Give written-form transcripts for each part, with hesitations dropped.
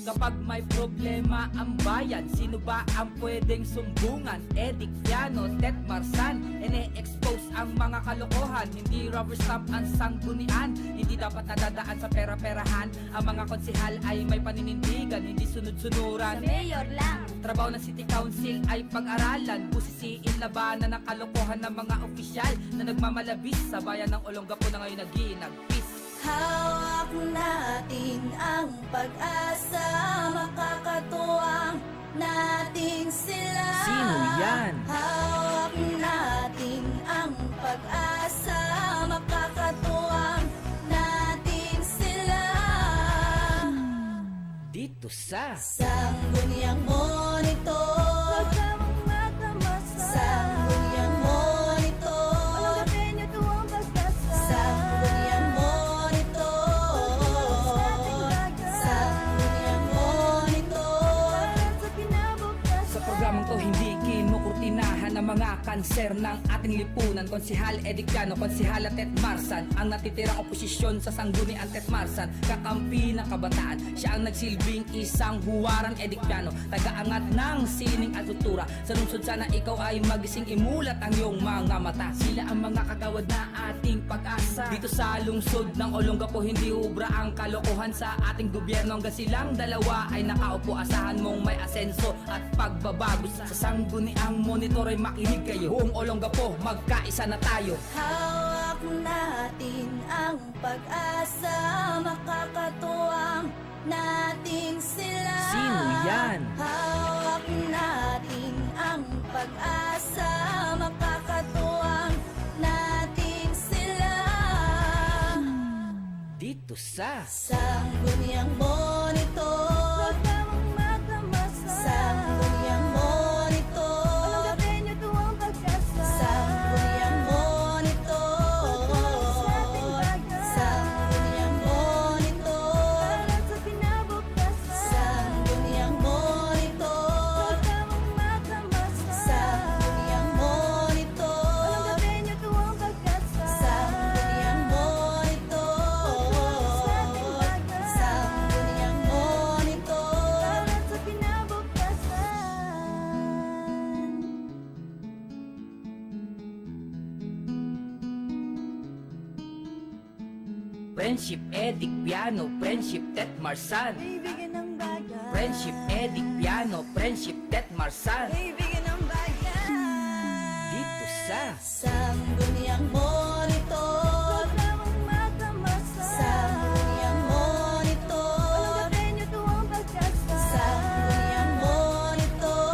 Kapag may problema ang bayan, sino ba ang pwedeng sumbungan? Edic Piano, Tet Marsan, ine-expose ang mga kalokohan. Hindi rubber stamp ang sanggunian, hindi dapat nadadaan sa pera-perahan. Ang mga konsehal ay may paninindigan, hindi sunod-sunuran. Sa mayor lang. Trabaho ng City Council ay pag-aralan, busisiin labanan ng kalokohan ng mga opisyal na nagmamalabis sa bayan ng Olongapo na ngayon naginagpis. Hawak natin ang pag-asa, makakatuwang natin sila. Sino yan? Hawak natin ang pag-asa, makakatuwang natin sila. Dito sa Sangguniang Monitor, Sangguniang Monitor, Sangguniang Monitor, Sangguniang Monitor. Sa programang to hindi kinukurtinahan ng mga kanser ng ating lipunan. Konsehal Edic Piano, Konsehal Tet Marsan, ang natitirang oposisyon sa sanggunian Tet Marsan, kakampi ng kabataan. Siya ang nagsilbing isang huwaran. Edic Piano, tagaangat ng sining at kultura. Sa lungsod sana ikaw ay magising, imulat ang iyong mga mata. Sila ang mga kagawad na ating pag-asa. Dito sa lungsod ng Olongapo hindi ubra ang kalokohan sa ating gobyerno. Hanggang silang dalawa ay nakaupo, asahan mong may asenso at pagbabago. Sa sangguniang monitor ay makinig kayo. Buong Olongapo, magkaisa na tayo. Hawak natin ang pag-asa, makakatuwang natin sila. Sino yan? Hawak natin ang pag-asa, makakatuwang natin sila. Dito sa Sangguniang Monitor, Sangguniang Monitor, Sangguniang Monitor, Sangguniang Monitor, Sangguniang Monitor, Sangguniang Monitor, Sangguniang Monitor, Sangguniang Monitor. Friendship Edic Piano, Friendship Tet Marsan. Kaibigan ng bayan, Friendship Edic Piano, Friendship Tet Marsan. kaibigan ng bayan. Dito sa Sangguniang Monitor, Sangguniang Monitor, Sangguniang Monitor.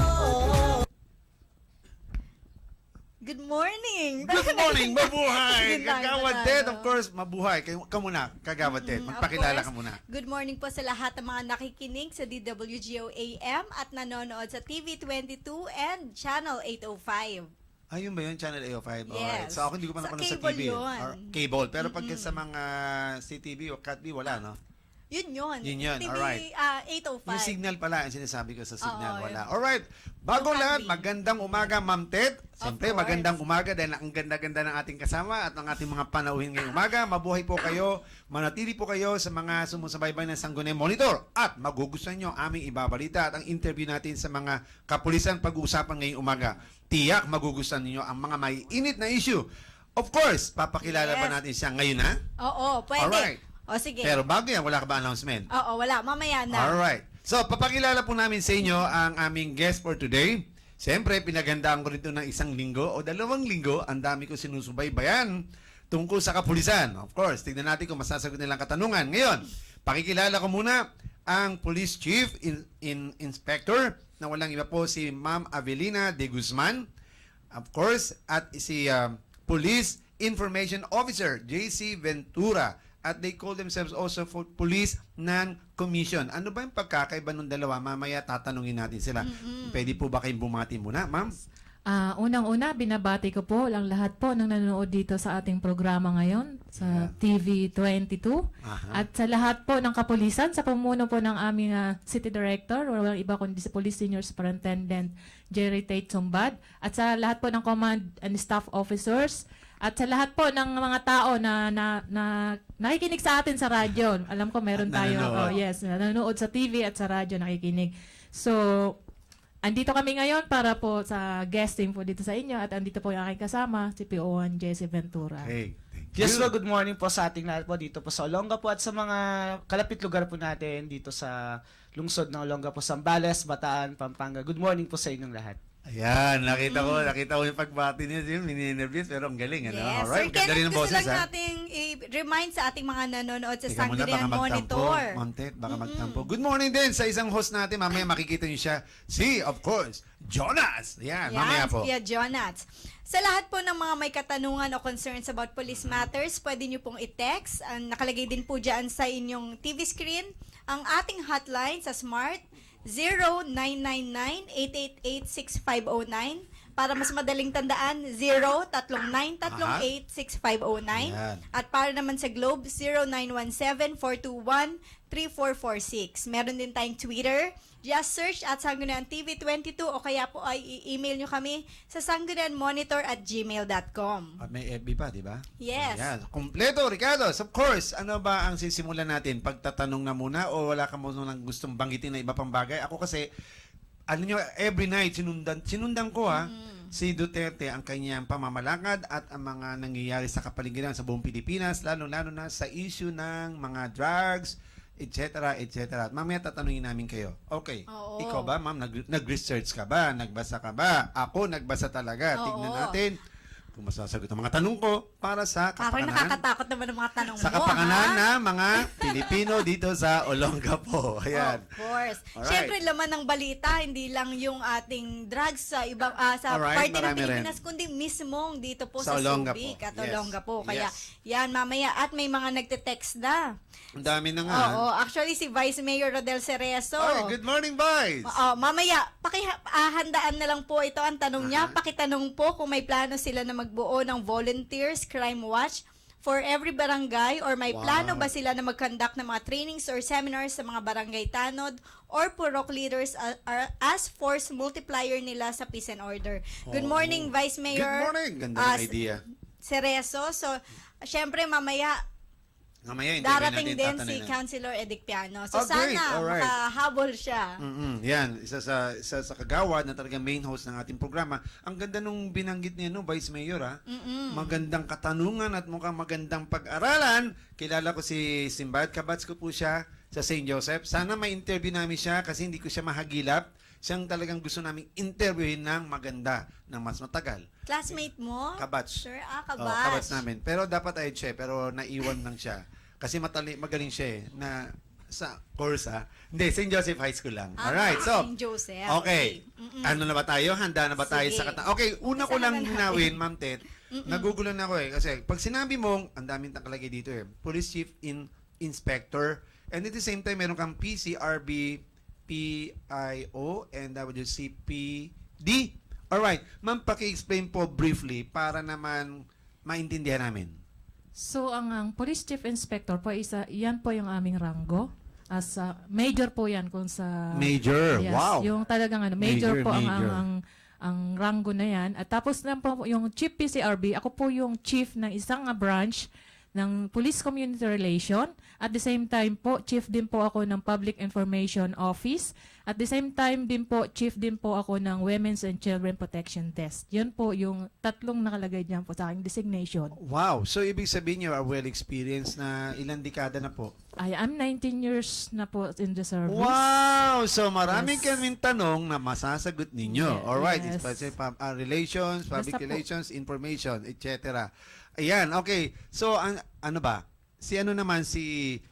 Good morning! Good morning, mabuhay! Good lang, Kagawad good Ted, lang. of course, mabuhay. Ka muna, Kagawad Ted, Of magpakilala course, ka muna. Good morning po sa lahat ng mga nakikinig sa DWGO AM at nanonood sa TV22 and Channel 805. Ayun ba yun? Channel A05? Alright. Yes. So ako hindi ko pa Sa napanood sa cable TV. yun. Or cable. Pero pag sa mga CTV o CATV, wala, no? Yun yun. Yun yun, TV alright. 805. Yung signal pala, ang sinasabi ko sa signal, Oo, wala. yun. Alright. Bago Yung lahat, CATV. magandang umaga, Ma'am Ted. Siyempre, course. magandang umaga dahil ang ganda-ganda ng ating kasama at ng ating mga panauhin ngayong umaga. Mabuhay po kayo, manatili po kayo sa mga sumusubaybay ng Sangguniang Monitor at magugustuhan nyo ang aming ibabalita at ang interview natin sa mga kapulisan pag-uusapan ngayong umaga. Tiyak magugustuhan ninyo ang mga may init na issue. Of course, papakilala ba Yes. natin siya ngayon, ha? Oo, pwede. Alright. O sige. Pero bago yan, wala ka ba announcement? Oo, wala. Mamaya na. Alright. So, papakilala po namin sa inyo ang aming guest for today. Siyempre, pinagandaan ko rito ng 1 linggo o 2 linggo. Ang dami ko sinusubaybayan tungkol sa kapulisan. Of course, tignan natin kung masasagot nilang katanungan. Ngayon, pakikilala ko muna ang Police Chief Inspector na walang iba po si Ma'am Avelina de Guzman. Of course, at si Police Information Officer JC Ventura. At they call themselves also for police non-commission. Ano ba yung pagkakaiba ng dalawa? Mamaya tatanungin natin sila. Pwede po ba kayong bumati muna, ma'am? Unang-una, binabati ko po ang lahat po ng nanonood dito sa ating programa ngayon sa TV22 Aha. at sa lahat po ng kapulisan sa pamuno po ng aming City Director o walang iba kundi si Police Senior Superintendent Jerry Tate Sumbad at sa lahat po ng Command and Staff Officers At sa lahat po ng mga tao na nakikinig sa atin sa radyo. Alam ko meron At tayo. nanonood. Oh, yes, nanonood sa TV at sa radyo nakikinig. So, andito kami ngayon para po sa guesting po dito sa inyo at andito po yung aking kasama, si PO1 Jesse Ventura. Okay, thank you. Yes po, good morning po sa ating lahat po dito po sa Olonga po at sa mga kalapit lugar po natin dito sa lungsod ng Olonga po, Zambales, Bataan, Pampanga. Good morning po sa inyong lahat. Ayan, nakita ko yung pagbati niya, yung mini-nervous, pero ang galing, ano? Yes. Alright, Sir ganda rin Kenneth, ang gusto boses, lang ha? nating i-remind sa ating mga nanonood sa Teka muna, Sangguniang baka magtampo. Monitor. Ma'am Ted, baka magtampo. Good morning din sa isang host natin. Mamaya makikita niyo siya. Si, of course, Jonas. Yan, mamaya po. Kuya Jonas. Sa lahat po ng mga may katanungan o concerns about police matters, pwede nyo pong i-text. Ang nakalagay din po dyan sa inyong TV screen. Ang ating hotline sa Smart, 0999-888-6509. Para mas madaling tandaan, 039386509. Ayan. At para naman sa Globe, 0917-421-3446. Meron din tayong Twitter. Just search at Sangguniang TV22 o kaya po ay i-email nyo kami sa sanggunianmonitor@gmail.com. At may FB pa, di ba? Yes. Ayan. Kompleto, Ricardo. Of course, ano ba ang sisimulan natin? Pagtatanong na muna o wala ka mo nang gustong banggitin na iba pang bagay? Ako kasi, alam nyo, every night, sinundan ko si Duterte, ang kanyang pamamalakad at ang mga nangyayari sa kapaligiran sa buong Pilipinas, lalo-lalo na sa issue ng mga drugs, etc., etc. At mamaya tatanungin namin kayo. Okay, Oo. ikaw ba, ma'am, nag-research ka ba? Nagbasa ka ba? Ako, nagbasa talaga. Oo. Tignan natin kung masasagot ang mga tanong ko para sa Parang kapakanan. nakakatakot naman ang mga tanong Sa mo, kapakanan ha? na mga Pilipino dito sa Olongapo. Ayan. Of course. Alright. Siyempre, laman ng balita, hindi lang yung ating drugs sa ibang sa Alright, parte ng marami Pilipinas, kundi mismong dito po Sa sa Olongapo. Subic at Yes. Olongapo. Kaya, Yes. yan, mamaya. At may mga nagte-text na. Ang dami na nga. Oo, actually, si Vice Mayor Rodel Cerezo. Ay, good morning, boys! Mamaya, handaan na lang po ito ang tanong niya. Pakitanong po kung may plano sila na magbuo ng Volunteers Crime Watch for every barangay or may Wow. plano ba sila na mag-conduct ng mga trainings or seminars sa mga barangay tanod or purok leaders as force multiplier nila sa peace and order. Good morning, Vice Mayor. Good morning! Ganda ng idea. Cerezo. So, syempre mamaya Mamaya, hindi darating natin din si tatanungin. Councilor Edic Piano. So, Oh, great. sana Alright. makahabol siya. Yan, isa sa kagawad na talagang main host ng ating programa. Ang ganda nung binanggit niya, no, Vice Mayor, ha? Magandang katanungan at mukhang magandang pag-aralan. Kilala ko si Simbad, kabats ko po siya sa St. Joseph. Sana ma-interview namin siya kasi hindi ko siya mahagilap. Siyang talagang gusto naming interviewin ng maganda, ng mas matagal. Classmate mo? Kabats. Sure, Oh, kabats. kabats namin. Pero dapat ayun siya, pero naiwan lang siya. Kasi magaling siya na sa course Hindi, St. Joseph High School lang. Alright, so, St. Joseph. okay. Ano na ba tayo? Handa na ba tayo Sige. sa Okay, una ko lang Umpisa na natin. linawin, Ma'am Ted. Nagugulan ako Kasi pag sinabi mong, ang daming nakalagay dito Police Chief Inspector, and at the same time, meron kang PCRB, PIO, and WCPD. Alright, ma'am, paki-explain po briefly para naman maintindihan namin. So, ang Police Chief Inspector po, yan po yung aming ranggo. As major po yan kung sa... Major, Yes, wow. yung talagang major, po major. ang ranggo na yan. At tapos na po yung Chief PCRB, ako po yung chief ng isang branch ng Police Community Relation. At the same time po, chief din po ako ng Public Information Office. At the same time din po, chief din po ako ng Women's and Children Protection Test. Yun po yung tatlong nakalagay dyan po sa aking designation. Wow, so ibig sabihin you are well experienced na ilang dekada na po? I am 19 years na po in the service. Wow! So maraming Yes. kaming tanong na masasagot ninyo. Yeah, Alright, yes. especially relations, public Basta po. relations, information, etc. Ayan, okay. So ano ba? Si ano naman si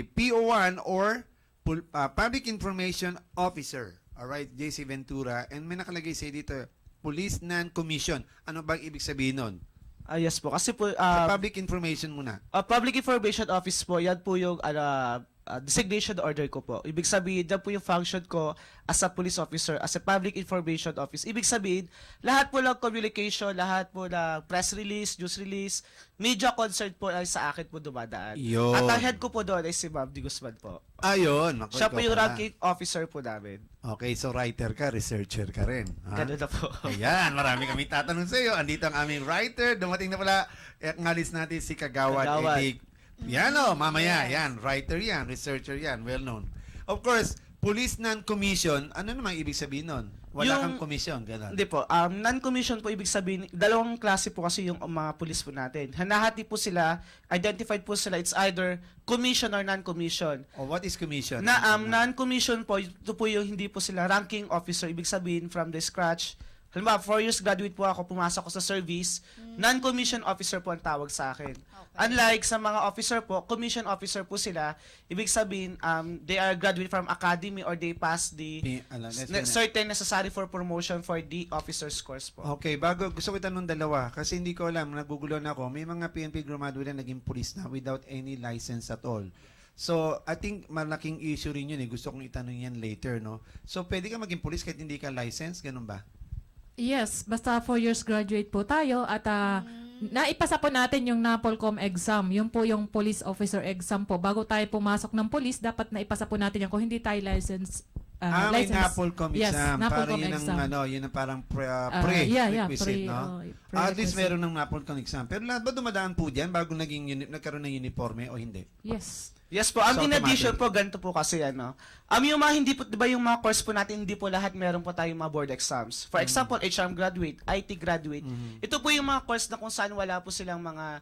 PO1 or Public Information Officer. Alright, JC Ventura. And may nakalagay sa dito, Police Non-Commission. Ano ba ibig sabihin nun? Yes po, kasi po, Sa public information muna. Public Information Office po, yan po yung designation order ko po. Ibig sabihin, dyan po yung function ko as a police officer, as a public information office. Ibig sabihin, lahat po ng communication, lahat po ng press release, news release, media concert po ay sa akin po dumadaan. Yun. At ang head ko po doon ay si Ma'am Di Guzman po. Ayun. Naku, Siya po ikaw yung pala. ranking officer po namin. Okay, so writer ka, researcher ka rin. Ha? Ganun na po. Ayan, marami kami tatanong sa iyo. Andito ang aming writer. Dumating na pala, ngalis natin si Kagawad Kagawad. Edik. Yan o, mamaya. Yan, writer yan, researcher yan, well known. Of course, police non-commission, ano naman ibig sabihin nun? Wala Yung- kang commission, gano'n. Hindi po. Non-commission po ibig sabihin, dalawang klase po kasi yung mga pulis po natin. Hanahati po sila, identified po sila, it's either commission or non-commission. O what is commission? Non-commission po, ito po yung hindi po sila ranking officer, ibig sabihin from the scratch. Halimbawa, 4 years graduate po ako, pumasok ko sa service, non-commission officer po ang tawag sa akin. Unlike sa mga officer po, commission officer po sila, ibig sabihin, they are graduate from academy or they pass the certain necessary for promotion for the officer's course po. Okay, bago gusto ko itanong dalawa kasi hindi ko alam, nagugulo na ako. May mga PNP graduate na naging police na without any license at all. So, I think malaking issue rin yun eh. Gusto kong itanong yan later, no? So, pwede ka maging police kahit hindi ka license? Ganun ba? Yes, basta 4 years graduate po tayo at naipasa po natin yung NAPOLCOM exam. Yun po yung police officer exam po. Bago tayo pumasok ng police, dapat naipasa po natin yan kung hindi tayo license. May NAPOLCOM Yes, exam. NAPOLCOM Para yun exam. ang, yun ang parang Yeah, prerequisite, no? At least prerequisite. meron ng NAPOLCOM exam. Pero lahat ba dumadaan po dyan bago nagkaroon ng uniforme o hindi? Yes. Yes po. So, In addition automatic. po, ganito po kasi ano. Yung mga hindi po, di ba yung mga course po natin, hindi po lahat meron po tayong mga board exams. For example, HRM graduate, IT graduate. Ito po yung mga course na kung saan wala po silang mga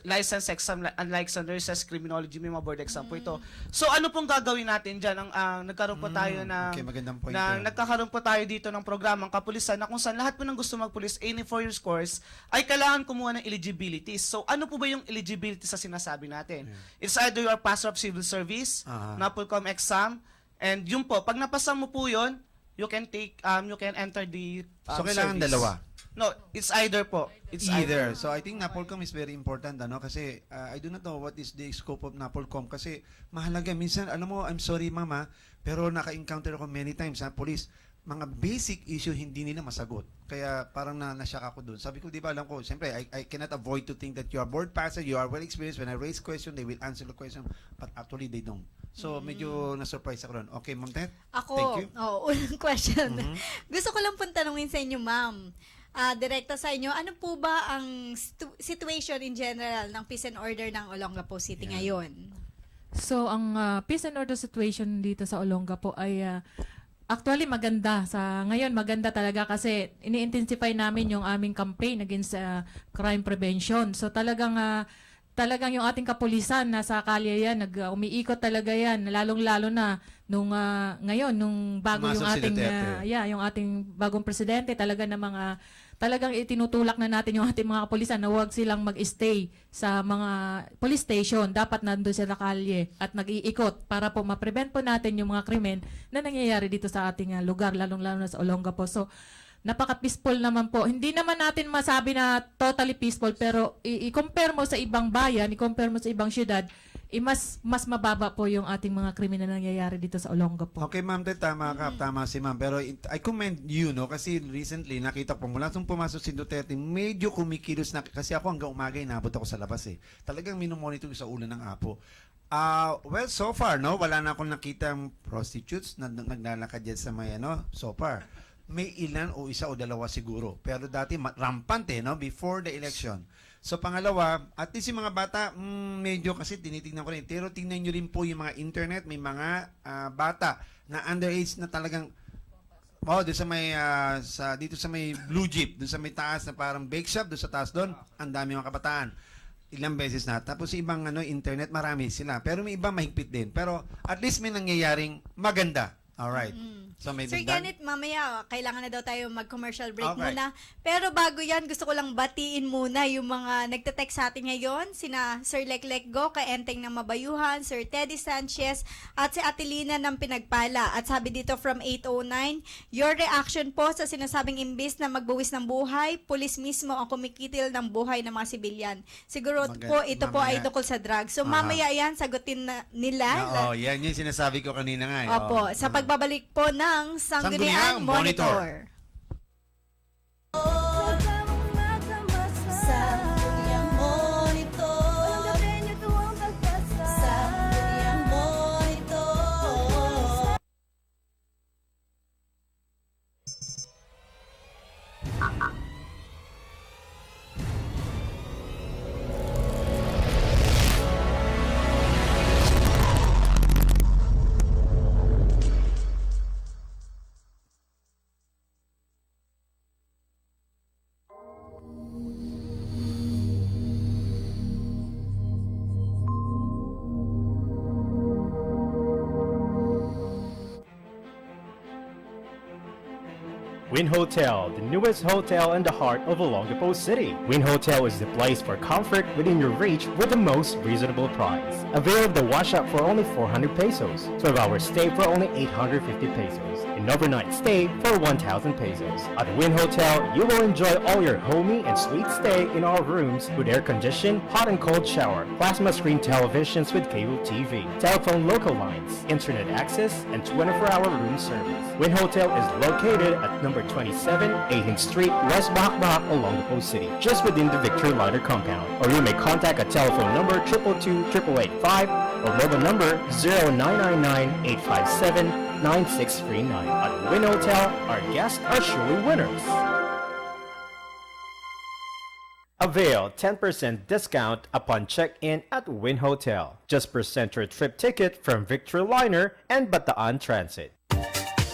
license exam, unlike sa nurses, criminology, may mga board exam po ito. So ano pong gagawin natin dyan? Nagkaroon po tayo na, Okay, magandang point na yun. nagkakaroon po tayo dito ng programang kapulisan na kung saan lahat po ng gusto magpulis, any 4 years course, ay kailangan kumuha ng eligibility. So ano po ba yung eligibility sa sinasabi natin? It's either you are passer of civil service, NAPOLCOM exam, and yun po, pag napasa mo po yun, you can enter the So, kailangan service. dalawa? No, it's either po. It's Either. So I think NAPOLCOM is very important ano kasi I do not know what is the scope of NAPOLCOM kasi mahalaga minsan alam mo I'm sorry mama pero naka-encounter ako many times sa police mga basic issue hindi nila masagot. Kaya parang na-shock ako doon. Sabi ko, di ba, alam ko, siyempre, I cannot avoid to think that you are board passer, you are well experienced. When I raise question, they will answer the question. But actually, they don't. So, medyo na-surprise ako doon. Okay, Ma'am Ted? Ako, Thank you. unang question. Gusto ko lang pong tanungin sa inyo, ma'am. Direkta sa inyo, ano po ba ang situation in general ng peace and order ng Olongapo City ngayon? So, ang peace and order situation dito sa Olongapo ay actually maganda. Ngayon, maganda talaga kasi ini-intensify namin yung aming campaign against crime prevention. So, talagang yung ating kapulisan nasa kalye yan, umiikot talaga yan, lalong-lalo na nung ngayon, nung bago Pumasok yung si ating Duterte. yung ating bagong presidente, talagang itinutulak na natin yung ating mga kapulisan na huwag silang mag-stay sa mga police station. Dapat nandun sila kalye at nag-iikot para po ma-prevent po natin yung mga krimen na nangyayari dito sa ating lugar, lalong-lalo na sa Olongapo. So, napaka-peaceful naman po. Hindi naman natin masabi na totally peaceful, pero i-compare mo sa ibang bayan, i-compare mo sa ibang syudad, mas mababa po yung ating mga krimen na nangyayari dito sa Olongapo. Okay, Ma'am Ted, tama ka, tama si Ma'am. Pero I commend you, no? Kasi recently, nakita ko, mula nung pumasok si Duterte, medyo kumikilos na, kasi ako hanggang umaga, inabot ako sa labas eh. Talagang minomonitor ko sa ulo ng apo. Well, so far, no? Wala na akong nakitang prostitutes na naglalakad dyan sa may, so far. May ilan o isa o dalawa siguro. Pero dati, rampante, no? Before the election. So, pangalawa, at least yung mga bata, medyo kasi tinitingnan ko rin. Pero tingnan nyo rin po yung mga internet. May mga bata na underage na talagang doon sa may dito sa may blue jeep, doon sa may taas na parang bake shop, doon sa taas doon, ang dami mga kabataan. Ilang beses na. Tapos ibang internet, marami sila. Pero may iba mahigpit din. Pero at least may nangyayaring maganda. Alright. So may Sir dagdag? Kenneth, mamaya kailangan na daw tayo mag-commercial break Okay. muna. Pero bago yan, gusto ko lang batiin muna yung mga nagte-text sa atin ngayon. Sina Sir Leklek Go, kay Enteng ng Mabayuhan, Sir Teddy Sanchez, at si Atilina ng Pinagpala. At sabi dito from 809, your reaction po sa sinasabing imbis na magbuwis ng buhay, pulis mismo ang kumikitil ng buhay ng mga sibilyan. Siguro po ito po ay mamaya. tukol sa drugs. So Aha. mamaya yan, sagutin na nila. Oo, yan yung sinasabi ko kanina nga. eh. Opo, Oo. sa pagbabalik po ng Sangguniang Sangguniang Monitor. Monitor. Sangguniang Monitor. Sangguniang Monitor. Win Hotel, the newest hotel in the heart of Olongapo City. Win Hotel is the place for comfort within your reach with the most reasonable price. Avail of the wash up for only 400 pesos, 12-hour stay for only 850 pesos, and overnight stay for 1,000 pesos. At Win Hotel, you will enjoy all your homey and sweet stay in our rooms with air conditioned, hot and cold shower, plasma screen televisions with cable TV, telephone local lines, internet access, and 24-hour room service. Win Hotel is located at number 27, 18th Street, West Bakbak, Olongapo City, just within the Victory Lighter compound. Or you may contact a telephone number 222-8885 or mobile number 0999-857-9639. At Win Hotel, our guests are surely winners. Avail 10% discount upon check-in at Win Hotel. Just present your trip ticket from Victory Liner and Bataan Transit.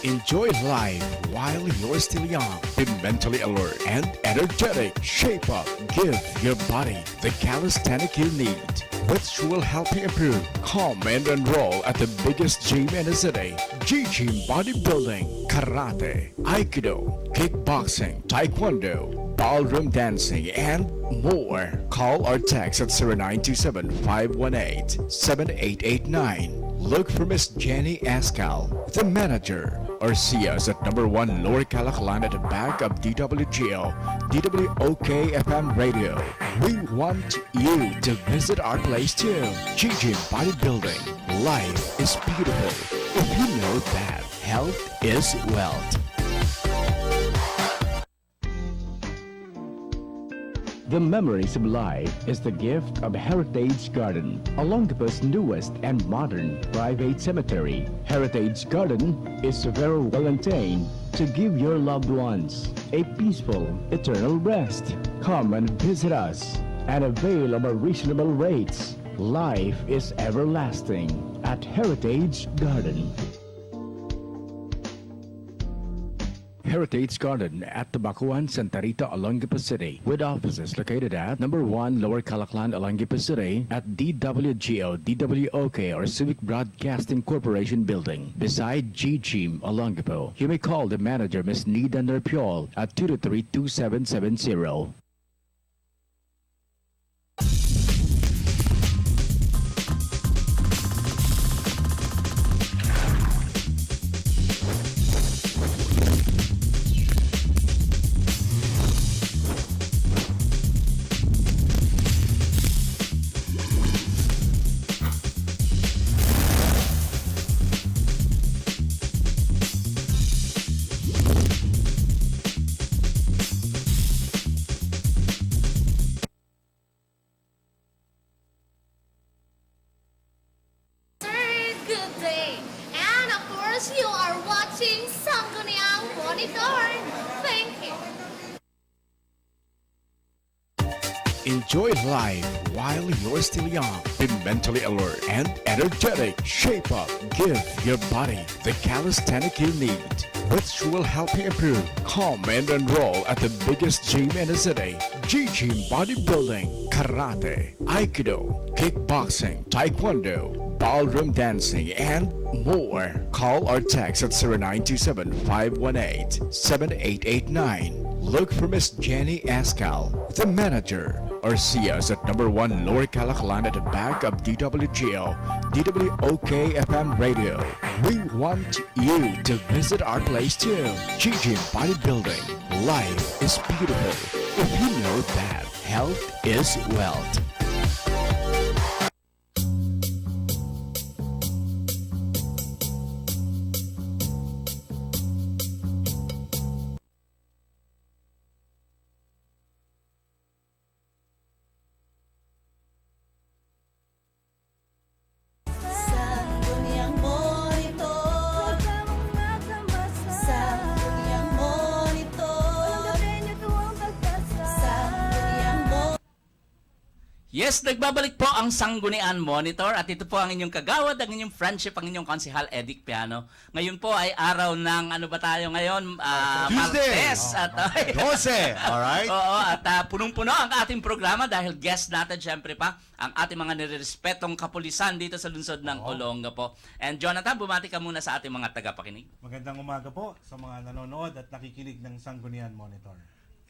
Enjoy life while you're still young. Be mentally alert and energetic. Shape up. Give your body the calisthenic you need, which will help you improve. Come and enroll at the biggest gym in the city. G-Gym Bodybuilding, Karate, Aikido, Kickboxing, Taekwondo, Ballroom Dancing, and more. Call or text at 0927-518-7889. Look for Miss Jenny Escal, the manager, or see us at number 1 Lower Calaclan at the back of DWGO, DWOK FM Radio. We want you to visit our place too. Gigi Bodybuilding. Life is beautiful if you know that health is wealth. The memories of life is the gift of Heritage Garden, Olongapo's newest and modern private cemetery. Heritage Garden is very well maintained to give your loved ones a peaceful, eternal rest. Come and visit us and avail of our reasonable rates. Life is everlasting at Heritage Garden. Heritage Garden at Tabacuan, Santa Rita, Olongapo City, with offices located at number 1 Lower Calaclan, Olongapo City, at DWGO, DWOK, or Civic Broadcasting Corporation Building, beside G-Gym, Olongapo. You may call the manager, Ms. Nida Nerpiol, at 223-2770. Good day. And of course, you are watching Sangguniang Monitor. Thank you. Enjoy life while you're still young. Be mentally alert and energetic. Shape up. Give your body the calisthenic you need, which will help you improve. Come and enroll at the biggest gym in the city. G-Gym Bodybuilding, Karate, Aikido, Kickboxing, Taekwondo, ballroom dancing, and more. Call or text at 0927-518-7889. Look for Miss Jenny Escal, the manager, or see us at number 1 Lower Calaclan at the back of DWGO, DWOK FM Radio. We want you to visit our place too. Gigi Bodybuilding. Life is beautiful if you know that health is wealth. Sangguniang monitor, sangguniang monitor, sangguniang monitor. Yes, nagbabalik po ang Sanggunian Monitor at ito po ang inyong kagawad, ang inyong friendship, ang inyong konsehal Edic Piano. Ngayon po ay araw ng ano ba tayo ngayon? Tuesday. Martes. At, 12, alright? Oo, at punong-puno ang ating programa dahil guest natin syempre pa ang ating mga nirespetong kapulisan dito sa lungsod ng Olongapo. And Jonathan, bumati ka muna sa ating mga tagapakinig. Magandang umaga po sa mga nanonood at nakikinig ng Sanggunian Monitor.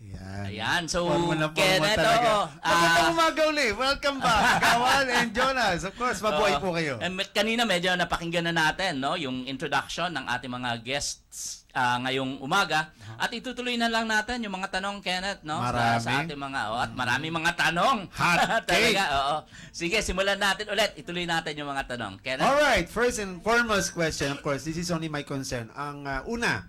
Yan. Ayan, so Formal na formal Kenneth, talaga. oo. Magandang umaga uli. Welcome back, Gawan and Jonas. Of course, mabuhay po kayo. Kanina medyo napakinggan na natin no, yung introduction ng ating mga guests ngayong umaga. At itutuloy na lang natin yung mga tanong, Kenneth, no? Marami. Sa ating mga, at marami mga tanong. Hot cake. Talaga, oo. Sige, simulan natin ulit. Ituloy natin yung mga tanong. Kenneth? Alright, first and foremost question, of course, this is only my concern. Ang una,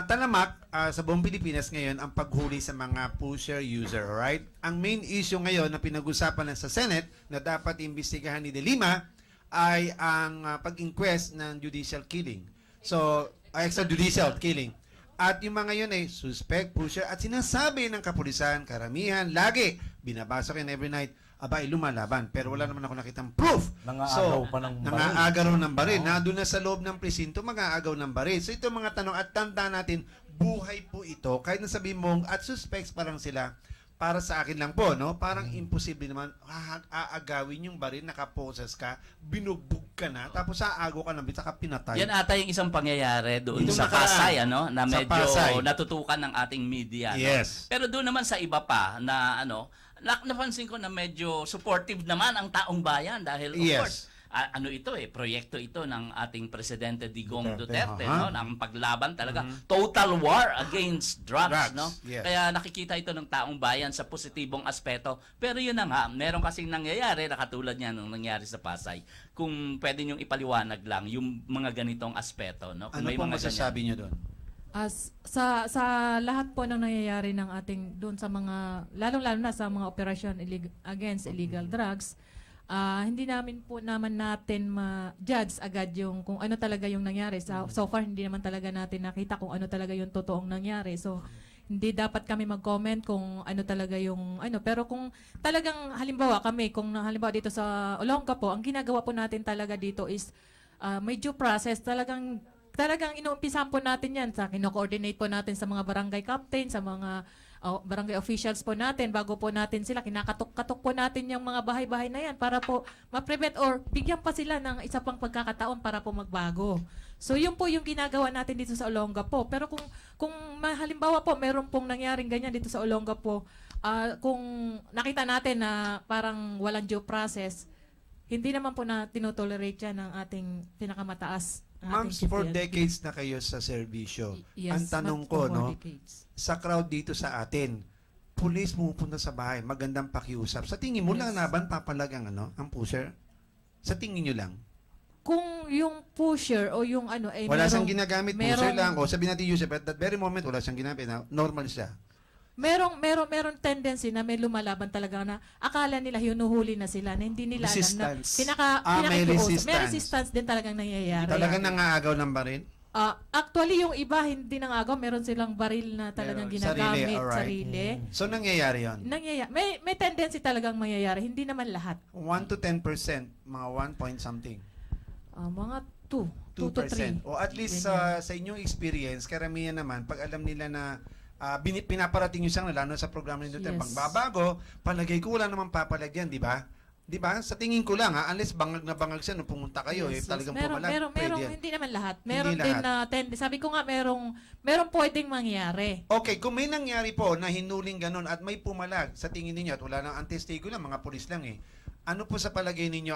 talamak sa buong Pilipinas ngayon ang paghuli sa mga pusher user, alright? Ang main issue ngayon na pinag-usapan na sa Senate na dapat imbestigahan ni De Lima ay ang pag-inquest ng judicial killing. So, extrajudicial killing. At yung mga yun ay suspect, pusher, at sinasabi ng kapulisan, karamihan, lagi, binabasa ko yun every night, abay, lumalaban. Pero wala naman ako nakitang proof. Nangaagaw pa ng baril. Nangaagaw ng baril. Nandun na sa loob ng presinto, mag-aagaw ng baril. So ito mga tanong at tanda natin, buhay po ito. Kahit nasabihin mong at suspects pa lang sila, para sa akin lang po, no? Parang imposible naman, aagawin yung baril, nakaposes ka, binugbog ka na, tapos aagaw ka ng bita ka pinatay. Yan ata yung isang pangyayari doon Yung sa nakaraan. Pasay, ano, na Sa medyo Pasay. natutukan ng ating media. No? Yes. Pero doon naman sa iba pa na ano, napansin ko na medyo supportive naman ang taong bayan dahil of Yes. course, ano ito proyekto ito ng ating presidente Digong Duterte, Aha. no, ng paglaban talaga, total war against drugs, no? Yes. Kaya nakikita ito ng taong bayan sa positibong aspeto. Pero yun na nga, meron kasing nangyayari na katulad niya nung nangyari sa Pasay. Kung pwede niyong ipaliwanag lang yung mga ganitong aspeto, no? Kung Ano may po mga masasabi niyo doon? Sa lahat po ng nangyayari ng ating doon sa mga lalong-lalo na sa mga operasyon against illegal drugs, hindi namin po natin ma-judge agad yung kung ano talaga yung nangyari. So far hindi naman talaga natin nakita kung ano talaga yung totoong nangyari. So hindi dapat kami mag-comment kung ano talaga yung ano. Pero kung talagang halimbawa dito sa Olongapo, ang ginagawa po natin talaga dito is may due process. Talagang inuumpisahan po natin yan. Kino-coordinate po natin sa mga barangay captain, sa mga barangay officials po natin. Bago po natin sila, kinakatok-katok po natin yung mga bahay-bahay na yan para po ma-prevent or bigyan pa sila ng isa pang pagkakataon para po magbago. So yun po yung ginagawa natin dito sa Olongapo. Pero kung halimbawa po, meron pong nangyaring ganyan dito sa Olongapo, kung nakita natin na parang walang due process, hindi naman po na tinotolerate yan ng ating pinakamataas. Ma'am, for decades na kayo sa serbisyo. Yes, Ang tanong not ko, for no, decades. sa crowd dito sa atin, pulis pumupunta sa bahay, magandang pakiusap. Sa tingin mo Yes. lang naban papalag ang pusher? Sa tingin nyo lang? Kung yung pusher o yung ano ay Wala siyang ginagamit, pusher merong- lang. O sabihin natin Yusef, at that very moment, wala siyang ginamit. Normal siya. Merong tendency na may lumalaban talaga na akala nila hinuhuli na sila na hindi nila alam na Resistance. May resistance. May resistance din talagang nangyayari. Talagang nangaagaw ng baril? Actually, yung iba hindi nangagaw. Meron silang baril na talagang Meron. ginagamit. Sarili, alright. Sarili. So, nangyayari yon. May tendency talagang mangyayari. Hindi naman lahat. 1 to 10%, mga 1 point something. Mga 2 to 3. 2%. O at least Ganyan. sa inyong experience, karamihan naman, pag alam nila na pinaparating yung siyang lalo sa programa nito, Yes. pagbabago, palagay ko wala namang papalagyan, di ba? Di ba? Sa tingin ko lang unless bangag na bangag siya nung pumunta kayo, talagang pumalag. Pwede yan. hindi naman lahat. Hindi Meron din lahat. na sabi ko nga, meron pwedeng mangyari. Okay, kung may nangyari po na hinuling ganun at may pumalag, sa tingin ninyo, at wala nang antestigo lang, mga pulis lang eh. Ano po sa palagay ninyo,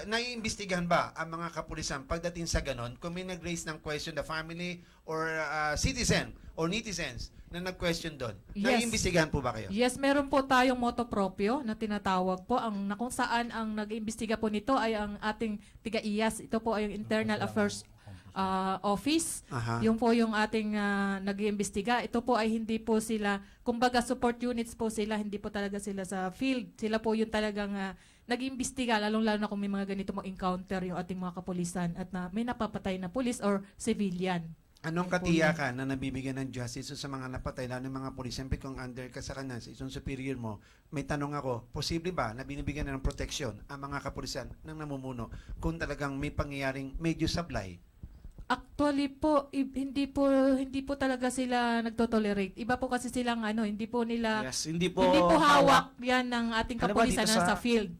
naiimbestigahan ba ang mga kapulisan pagdating sa ganun? Kung may nag-raise ng question, the family or citizen or netizens na nag-question doon, Yes. naiimbestigahan po ba kayo? Yes, meron po tayong moto proprio na tinatawag po na kung saan ang nag-iimbestiga po nito ay ang ating tiga-IAS. Ito po ay yung Internal Affairs Office. Aha. Yung po yung ating nag-iimbestiga. Ito po ay hindi po sila, kumbaga support units po sila, hindi po talaga sila sa field. Sila po yung talagang nag-iimbestiga, lalong-lalo na kung may mga ganito mo encounter yung ating mga kapulisan at may napapatay na pulis or civilian. Anong katiyakan na nabibigyan ng justice sa mga napatay, lalo ng mga pulis? Siyempre kung under ka sa kanya, sa isang superior mo, may tanong ako, posible ba na binibigyan na ng proteksyon ang mga kapulisan ng namumuno kung talagang may pangyayaring medyo sablay? Actually po, hindi po talaga sila nagtotolerate. Iba po kasi silang hindi po nila Yes, hindi po hawak yan ng ating Ano ba kapulisan dito na sa- sa field.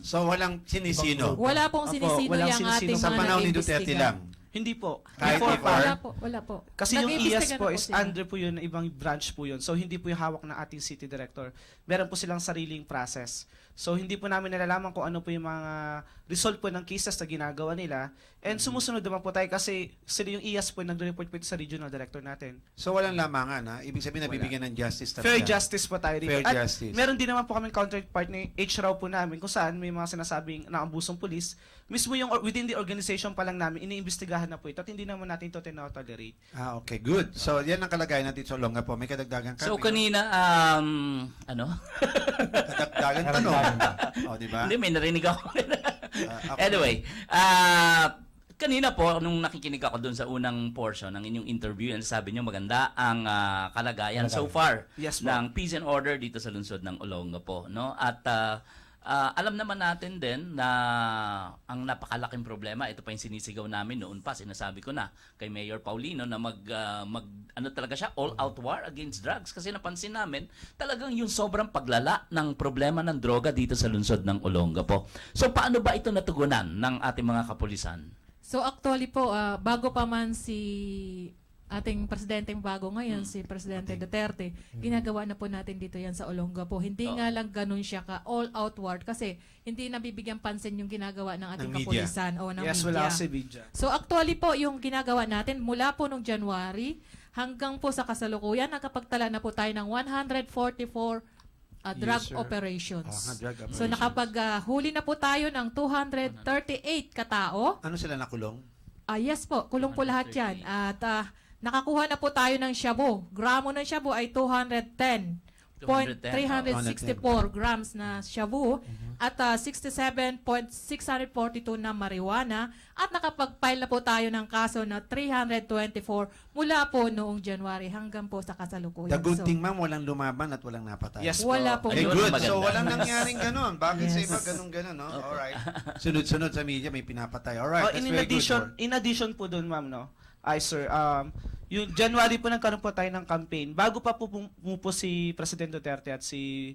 So walang sinisino? Wala pong Opo, sinisino walang yung ating sinisino. Sa mga panahon ni Duterte nag-iimbestiga. lang? Hindi po. Kahit Before before? pa, Wala po. kasi yung Nag-iimbestiga IAS na po po is sila. under po yun, ibang branch po yun. So hindi po yung hawak ng ating city director. Meron po silang sariling process. So hindi po namin nalalaman kung ano po yung mga result po ng cases na ginagawa nila. And sumusunod naman po tayo kasi sila yung IAS po nagre-report po ito sa regional director natin. So walang lamangan, ha? Ibig sabihin nabibigyan ng justice talaga. Fair justice po tayo dito. Fair At justice. meron din naman po kami counterpart ni HRAW po namin kung saan may mga sinasabing naambusong pulis. Mismo yung within the organization pa lang namin, iniimbestigahan na po ito at hindi naman natin ito tinotolerate. Okay, good. So yan ang kalagayan natin sa Olonga po. May kadagdagan ka? So kanina, Kadagdagan tanong. O, di ba? Hindi, may narinig ako. ako- Anyway, kanina po, nung nakikinig ako dun sa unang portion ng inyong interview, and sabi nyo maganda ang kalagayan so far Yes po. ng peace and order dito sa lungsod ng Olonga po. No? At alam naman natin din na ang napakalaking problema, ito pa yung sinisigaw namin noon pa, sinasabi ko na kay Mayor Paulino na ano talaga siya, all-out war against drugs. Kasi napansin namin, talagang yung sobrang paglala ng problema ng droga dito sa lungsod ng Olonga po. So paano ba ito natugunan ng ating mga kapulisan? So actually po, bago pa man si ating presidenteng bago ngayon, si Presidente Duterte, ginagawa na po natin dito yan sa Olonga po. Hindi nga lang ganun siya ka all-out war kasi hindi nabibigyan pansin yung ginagawa ng ating Ng media. kapulisan o ng Yes, media. wala kasi video. So actually po, yung ginagawa natin mula po nung January hanggang po sa kasalukuyan, nakapagtala na po tayo ng 144 drug User. operations. Drug operations. So nakapaghuli na po tayo ng 238 katao. Ano sila nakulong? Yes po, kulong po lahat yan. At nakakuha na po tayo ng shabu. Gramo ng shabu ay 210.364 grams na shabu at 67.642 na marijuana at nakapag-file na po tayo ng kaso na 324 mula po noong January hanggang po sa kasalukuyan. The good thing, ma'am, walang lumaban at walang napatay. Yes Wala po. Okay, Ayun, good. maganda. So, walang nangyaring ganun. Bakit sa Yes. iba ganun-ganun, no? Alright. Sunod-sunod sa media, may pinapatay. Alright, Oh, that's in very good. Lord. addition po doon, ma'am, no? Ay, sir, yung January po nagkaroon po tayo ng campaign. Bago pa po pumupo si President Duterte at si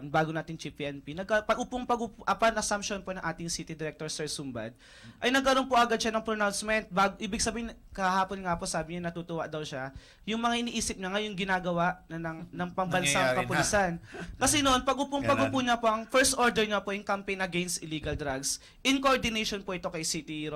bago nating Chief PNP, upon assumption po ng ating City Director, Sir Sumbad, ay nagkaroon po agad siya ng pronouncement. Ibig sabihin, kahapon nga po, sabi niya natutuwa daw siya. Yung mga iniisip niya ngayon ginagawa ng pambansang Nangyayari na. kapulisan. Kasi noon, pag-upo niya po, ang first order niya po yung campaign against illegal drugs. In coordination po ito kay City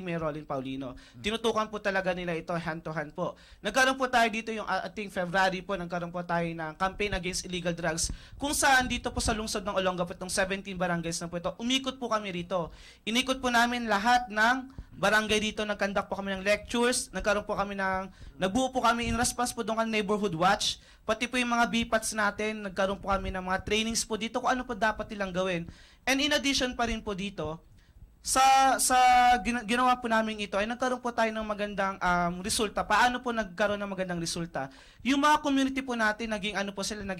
Mayor Rolin Paulino. Tinutukan po talaga nila ito hand to hand po. Nagkaroon po tayo dito yung ating February po, nagkaroon po tayo ng campaign against illegal drugs kung saan dito po sa lungsod ng Olonga po itong 17 barangays na po ito. Umikot po kami rito. Inikot po namin lahat ng barangay dito, nag-conduct po kami ng lectures, nagbuo po kami in response po doon kan neighborhood watch, pati po yung mga BPATs natin, nagkaroon po kami ng mga trainings po dito kung ano po dapat nilang gawin. And in addition pa rin po dito, ginawa po namin ito ay nagkaroon po tayo ng magandang resulta. Paano po nagkaroon ng magandang resulta? Yung mga community po natin, naging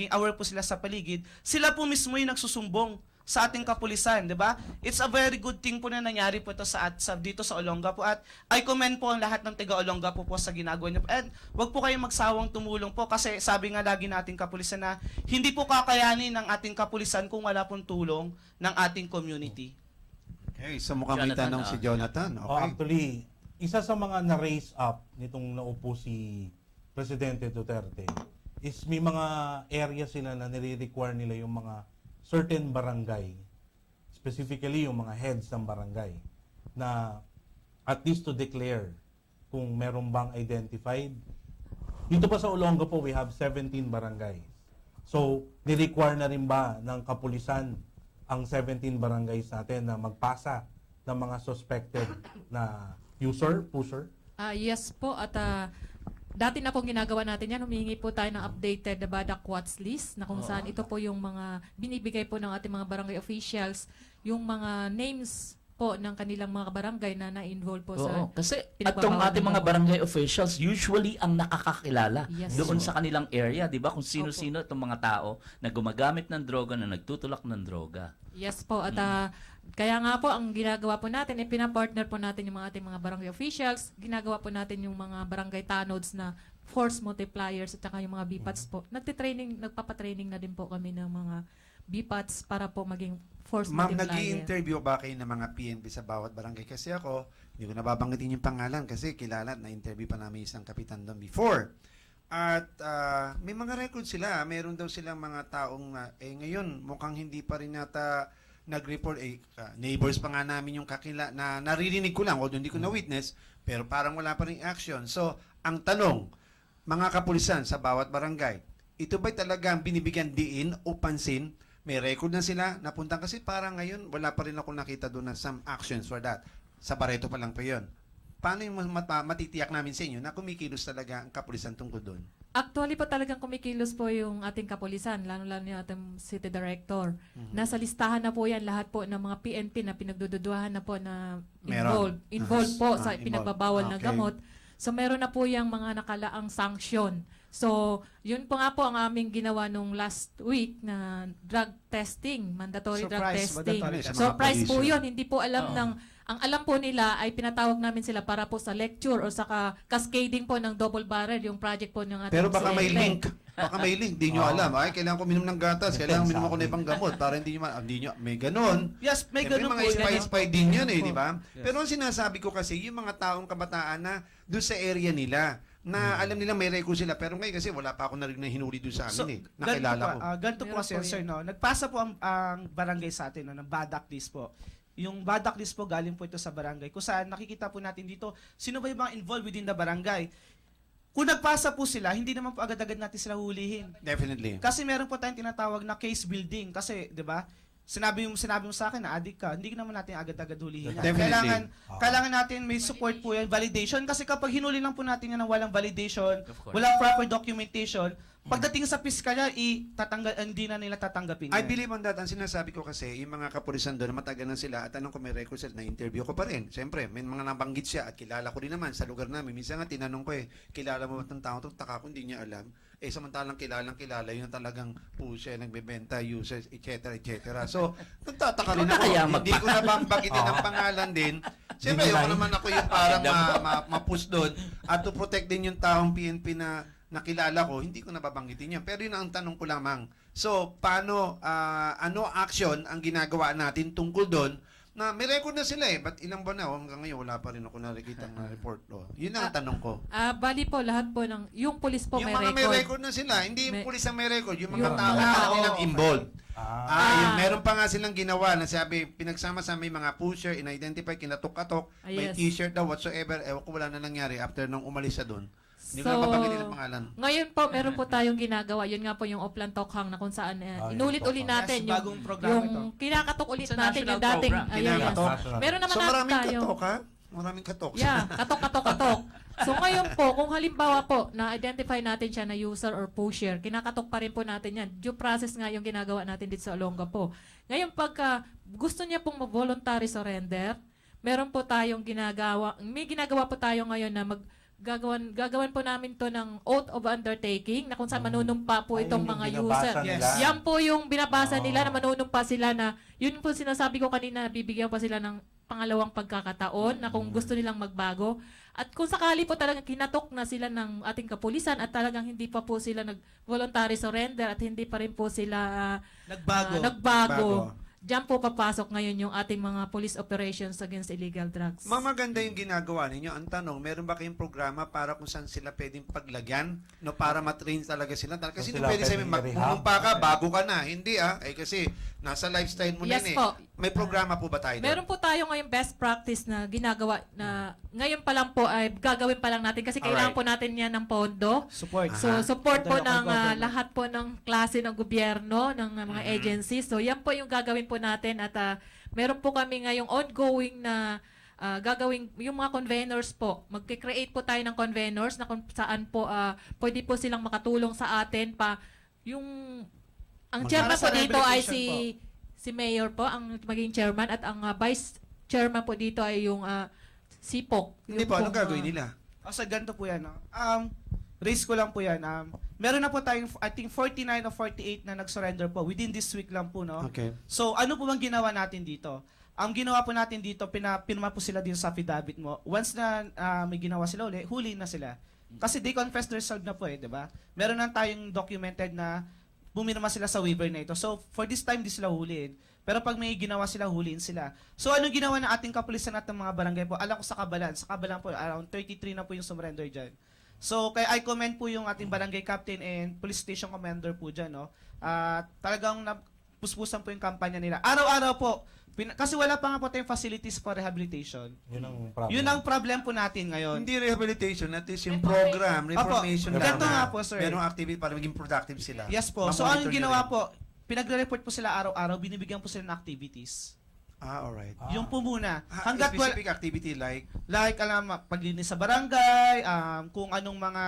aware po sila sa paligid, sila po mismo yung nagsusumbong sa ating kapulisan, di ba? It's a very good thing po na nangyari po ito dito sa Olongapo, at I commend po ang lahat ng taga Olongapo po sa ginagawa niyo. And wag po kayong magsawang tumulong po, kasi sabi nga lagi nating kapulisan na hindi po kakayanin ng ating kapulisan kung wala pong tulong ng ating community. Okay, so mukhang may Jonathan, tanong si Jonathan. Oh, Okay. actually, isa sa mga na-raise up nitong naupo si Presidente Duterte is may mga area sila na nire-require nila yung mga certain barangay, specifically yung mga heads ng barangay, na at least to declare kung meron bang identified. Dito pa sa Olongapo, we have 17 barangays. So, ni-require na rin ba ng kapulisan ang 17 barangays natin na magpasa ng mga suspected na user, pusher? Yes po, at dati na pong ginagawa natin yan, humingi po tayo ng updated Badak Watch List na kung saan ito po yung mga binibigay po ng ating mga barangay officials, yung mga names po ng kanilang mga barangay na na-involve po sa Oo, kasi pinagbabawal atong ating ng mga gamot. barangay officials usually ang nakakakilala Yes, doon po. sa kanilang area, 'di ba? Kung sino-sino itong mga tao na gumagamit ng droga, na nagtutulak ng droga. Yes po, at kaya nga po ang ginagawa po natin, pinapartner po natin yung mga ating mga barangay officials, ginagawa po natin yung mga barangay tanods na force multipliers at saka yung mga BPATs po. Nagpapatraining na din po kami ng mga BPATs para po maging force Ma'am, multiplier. nag-i-interview ba kayo ng mga PNP sa bawat barangay? Kasi ako, hindi ko nababanggitin yung pangalan kasi kilala at na-interview pa namin isang kapitan doon before. At may mga record sila. Meron daw silang mga taong ngayon mukhang hindi pa rin nata nag-report. Neighbors pa nga namin yung na naririnig ko lang, although hindi ko na-witness, pero parang wala pa rin action. So, ang tanong, mga kapulisan sa bawat barangay, ito ba'y talagang binibigyan diin o pansin? May record na sila, napunta kasi parang ngayon, wala pa rin ako nakita doon na some actions for that. Sa Pareto pa lang pa yun. Paano yung matitiyak namin sa inyo na kumikilos talaga ang kapulisan tungkol doon? Actually po talagang kumikilos po yung ating kapulisan, lalo-lalo yung ating city director. Nasa listahan na po yan lahat po ng mga PNP na pinagdududuhan na po na Meron. involved po sa Involved. pinagbabawal ng Okay. gamot. So meron na po yung mga nakalaang sanction. So, yun po nga po ang aming ginawa nung last week na drug testing, mandatory drug Surprise, testing. mandatory. Sa mga Surprise po police, yun, hindi po alam ang alam po nila ay pinatawag namin sila para po sa lecture o saka cascading po ng double barrel, yung project po ng ating Pero baka may CFA. link. Baka may link. Di nyo alam. Ay, kailangan ko minom ng gatas. Kailangan minom ako na ibang gamot. Para hindi nyo, may ganun. Yes, may Siyempre, ganun mga po. spy din yan di ba? Pero ang sinasabi ko kasi, yung mga taong kabataan na doon sa area nila, na alam nila may record sila, pero ngayon kasi wala pa ako narinig na hinuli doon sa amin nakilala ko. Ganito po Meron kasi, po sir, no? Nagpasa po ang barangay sa atin, no, ng Badak list po. Yung Badak list po, galing po ito sa barangay. Kung saan nakikita po natin dito, sino ba yung mga involved within the barangay? Kung nagpasa po sila, hindi naman po agad-agad natin sila hulihin. Definitely. Kasi meron po tayong tinatawag na case building. Kasi, di ba, sinabi mo sa akin na addict ka, hindi naman natin agad-agad hulihin. yan. Definitely. Kailangan natin may support po yan, validation. Kasi kapag hinuli lang po natin yan ng walang validation, Of course. walang proper documentation, pagdating sa piskalya, hindi na nila tatanggapin I yan. believe on that. Ang sinasabi ko kasi, yung mga kapulisan doon, matagal na sila at anong kung may record sila, na-interview ko pa rin. Siyempre, may mga nabanggit siya at kilala ko rin naman sa lugar namin. Minsan nga tinanong ko kilala mo ba itong tao ito? Taka ko, hindi niya alam. Samantalang kilala, yun ang talagang pusher, nagbebenta, users, etc. So, nagtataka rin ako. Kaya Hindi ko na banggitin ang pangalan din. Siyempre, ayoko naman ako yung parang ma-push doon at to protect din yung taong PNP na nakilala ko, hindi ko nababanggitin yan. Pero yun ang tanong ko lamang. So, paano, ano action ang ginagawa natin tungkol doon na may record na sila Ba't ilang ba na? Hanggang ngayon, wala pa rin ako nakikita ng report. Yun ang tanong ko. Bali po, lahat po ng, yung police po Yung may mga record. may record na sila, hindi yung May- pulis ang may record, yung mga Yung tao mga na tao. kanilang involved. Ah. Meron pa nga silang ginawa na sabi, pinagsama-sama may mga pusher, in-identify, kinatok-katok, may Yes. t-shirt daw, whatsoever, ewan ko wala na nangyari after nung umalis siya doon. Hindi ko So, na mabanggitin ang pangalan. ngayon po, meron po tayong ginagawa. Yun nga po yung Oplan Tokhang na kung saan inulit-ulit natin Yes, yung, bagong programa yung ito. kinakatok ulit It's a natin national yung dating. program. Ayun, Kinakatok. Meron naman So natin maraming tayo. katok ha? Maraming katok. Yeah, katok. So ngayon po, kung halimbawa po, na-identify natin siya na user or pusher, kinakatok pa rin po natin yan. Due process nga yung ginagawa natin dito sa Olongapo. Ngayon, pagka gusto niya pong mag-voluntary surrender, meron po tayong ginagawa, may ginagawa po tayo ngayon na gagawan po namin to ng oath of undertaking na kung saan manunumpa po Ay, itong yung mga binabasa user. nila. Yan po yung binabasa nila na manunumpa sila na, yun po sinasabi ko kanina, bibigyan pa sila ng pangalawang pagkakataon na kung gusto nilang magbago. At kung sakali po talagang kinatok na sila ng ating kapulisan at talagang hindi pa po sila nag-voluntary surrender at hindi pa rin po sila nagbago. Diyan po papasok ngayon yung ating mga police operations against illegal drugs. Maganda yung ginagawa ninyo. Ang tanong, meron ba kayong programa para kung saan sila pwedeng paglagyan? No, para matrain talaga sila? Kasi hindi Sila pwede sabihin, pwedeng magpumpa ka, bago ka na. Hindi kasi nasa lifestyle mo Yes na yun po. May programa po ba tayo doon? Meron po tayo ngayon best practice na ginagawa na ngayon pa lang po ay gagawin pa lang natin kasi kailangan po natin yan ng pondo. Support. So support po Local ng government. lahat po ng klase ng gobyerno, ng mga agencies. So yan po yung gagawin po natin at meron po kami ngayong ongoing na gagawin yung mga conveners po. Magke-create po tayo ng conveners na kung saan po pwede po silang makatulong sa atin pa yung ang chairman Para sa po dito ay rehabilitation si Mayor po ang maging chairman at ang vice chairman po dito ay yung Sipok. Hindi po, anong gagawin nila? Sa ganito po yan. Raise ko lang po yan. Meron na po tayong, I think, 49 o 48 na nag-surrender po. Within this week lang po, no? Okay. So, ano po bang ginawa natin dito? Ang ginawa po natin dito, pinirma po sila din sa affidavit mo. Once na may ginawa sila uli, huli na sila. Kasi they confess themselves na po di ba? Meron na tayong documented na pumirma sila sa waiver na ito. So, for this time, di sila huliin. Pero pag may ginawa sila, huliin sila. So, ano ginawa ng ating kapulisan at ng mga barangay po? Alam ko sa Kabalan po, around 33 na po yung surrender dyan. So, kaya I commend po yung ating barangay captain and police station commander po dyan, no? Talagang puspusan po yung kampanya nila. Araw-araw po, kasi wala pa nga po tayong facilities for rehabilitation. Yun ang problem. Yun ang problem po natin ngayon. Hindi rehabilitation, at least yung program, reformation lang. Ganito nga po, sir. Merong activity para maging productive sila. Yes po. So, ang Ma-monitor nyo ginawa rin. po, pinagre-report po sila araw-araw, binibigyan po sila ng activities. Alright. Yung po muna. Hanggat specific activity like? Like, paglinis sa barangay, kung anong mga...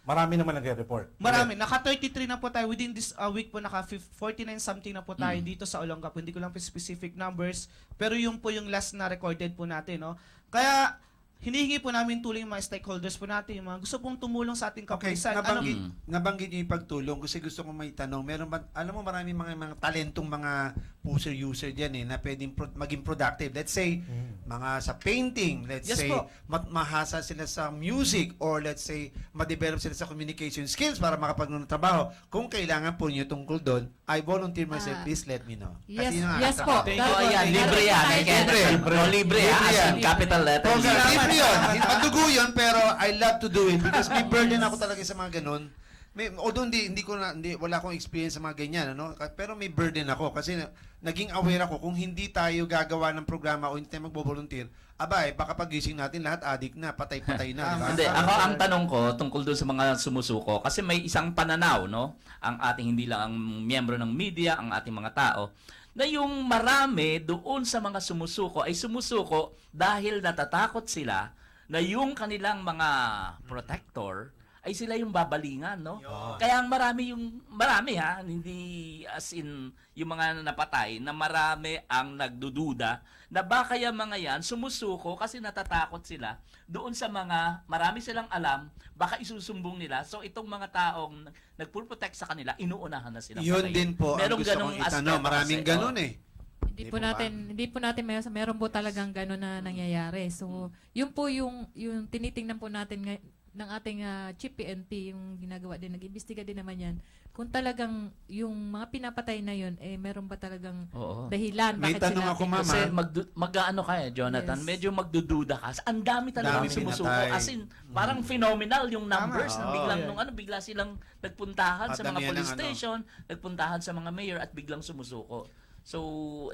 Marami naman nagre-report. Marami. Naka-33 na po tayo. Within this week po, naka-49 something na po tayo dito sa Olongapo. Hindi ko lang po specific numbers. Pero yung po yung last na recorded po natin, no? Kaya, hinihingi po namin tulong yung mga stakeholders po natin, yung mga gusto pong tumulong sa ating Okay, kapulisan. nabanggit niyo yung pagtulong kasi gusto ko may tanong. Meron ba, alam mo maraming mga talentong mga user diyan na pwedeng maging productive. Let's say, mga sa painting, let's Yes say, po. mahasa sila sa music or let's say, ma-develop sila sa communication skills para makapagtrabaho. Kung kailangan po niyo tungkol doon, I volunteer myself, please let me know. Yes, yun ang yes asa po. ko. Thank you, ayan. Libre yan. Libre. Libre yan. As in capital letter. Libre yun. Madugo yun, pero I love to do it because may burden ako talaga sa mga ganun. Although wala akong experience sa mga ganyan, ano? Pero may burden ako kasi naging aware ako kung hindi tayo gagawa ng programa o hindi tayo magbo-volunteer, baka pagising natin lahat addict na, patay-patay na. Diba? Hindi, ako ang tanong ko tungkol doon sa mga sumusuko kasi may isang pananaw, no? Ang ating hindi lang ang miyembro ng media, ang ating mga tao, na yung marami doon sa mga sumusuko ay sumusuko dahil natatakot sila na yung kanilang mga protector ay sila yung babalingan, no? Kaya ang marami hindi as in yung mga napatay na marami ang nagdududa na baka yung mga yan sumusuko kasi natatakot sila doon sa mga marami silang alam, baka isusumbong nila. So itong mga taong nagpuprotect sa kanila, inuunahan na sila. Yun din po ang Merong gusto ganong kong itanong. aspeto Maraming kasi, ganun eh. Hindi po natin meron po talagang gano'n na nangyayari. So, yun po yung tinitingnan po natin ng ating Chief PNP, yung ginagawa din, nag-imbestiga din naman yan. Kung talagang yung mga pinapatay na yun, meron ba talagang dahilan? May bakit tanong sila ako, Mama. Kasi mag-ano ka Jonathan, Yes. medyo magdududa ka. Ang dami talagang Dami sumusuko. pinatay. As in, parang phenomenal yung numbers. Na Oo. biglang bigla silang nagpuntahan sa mga Damihan police ng station, nagpuntahan sa mga mayor at biglang sumusuko. So,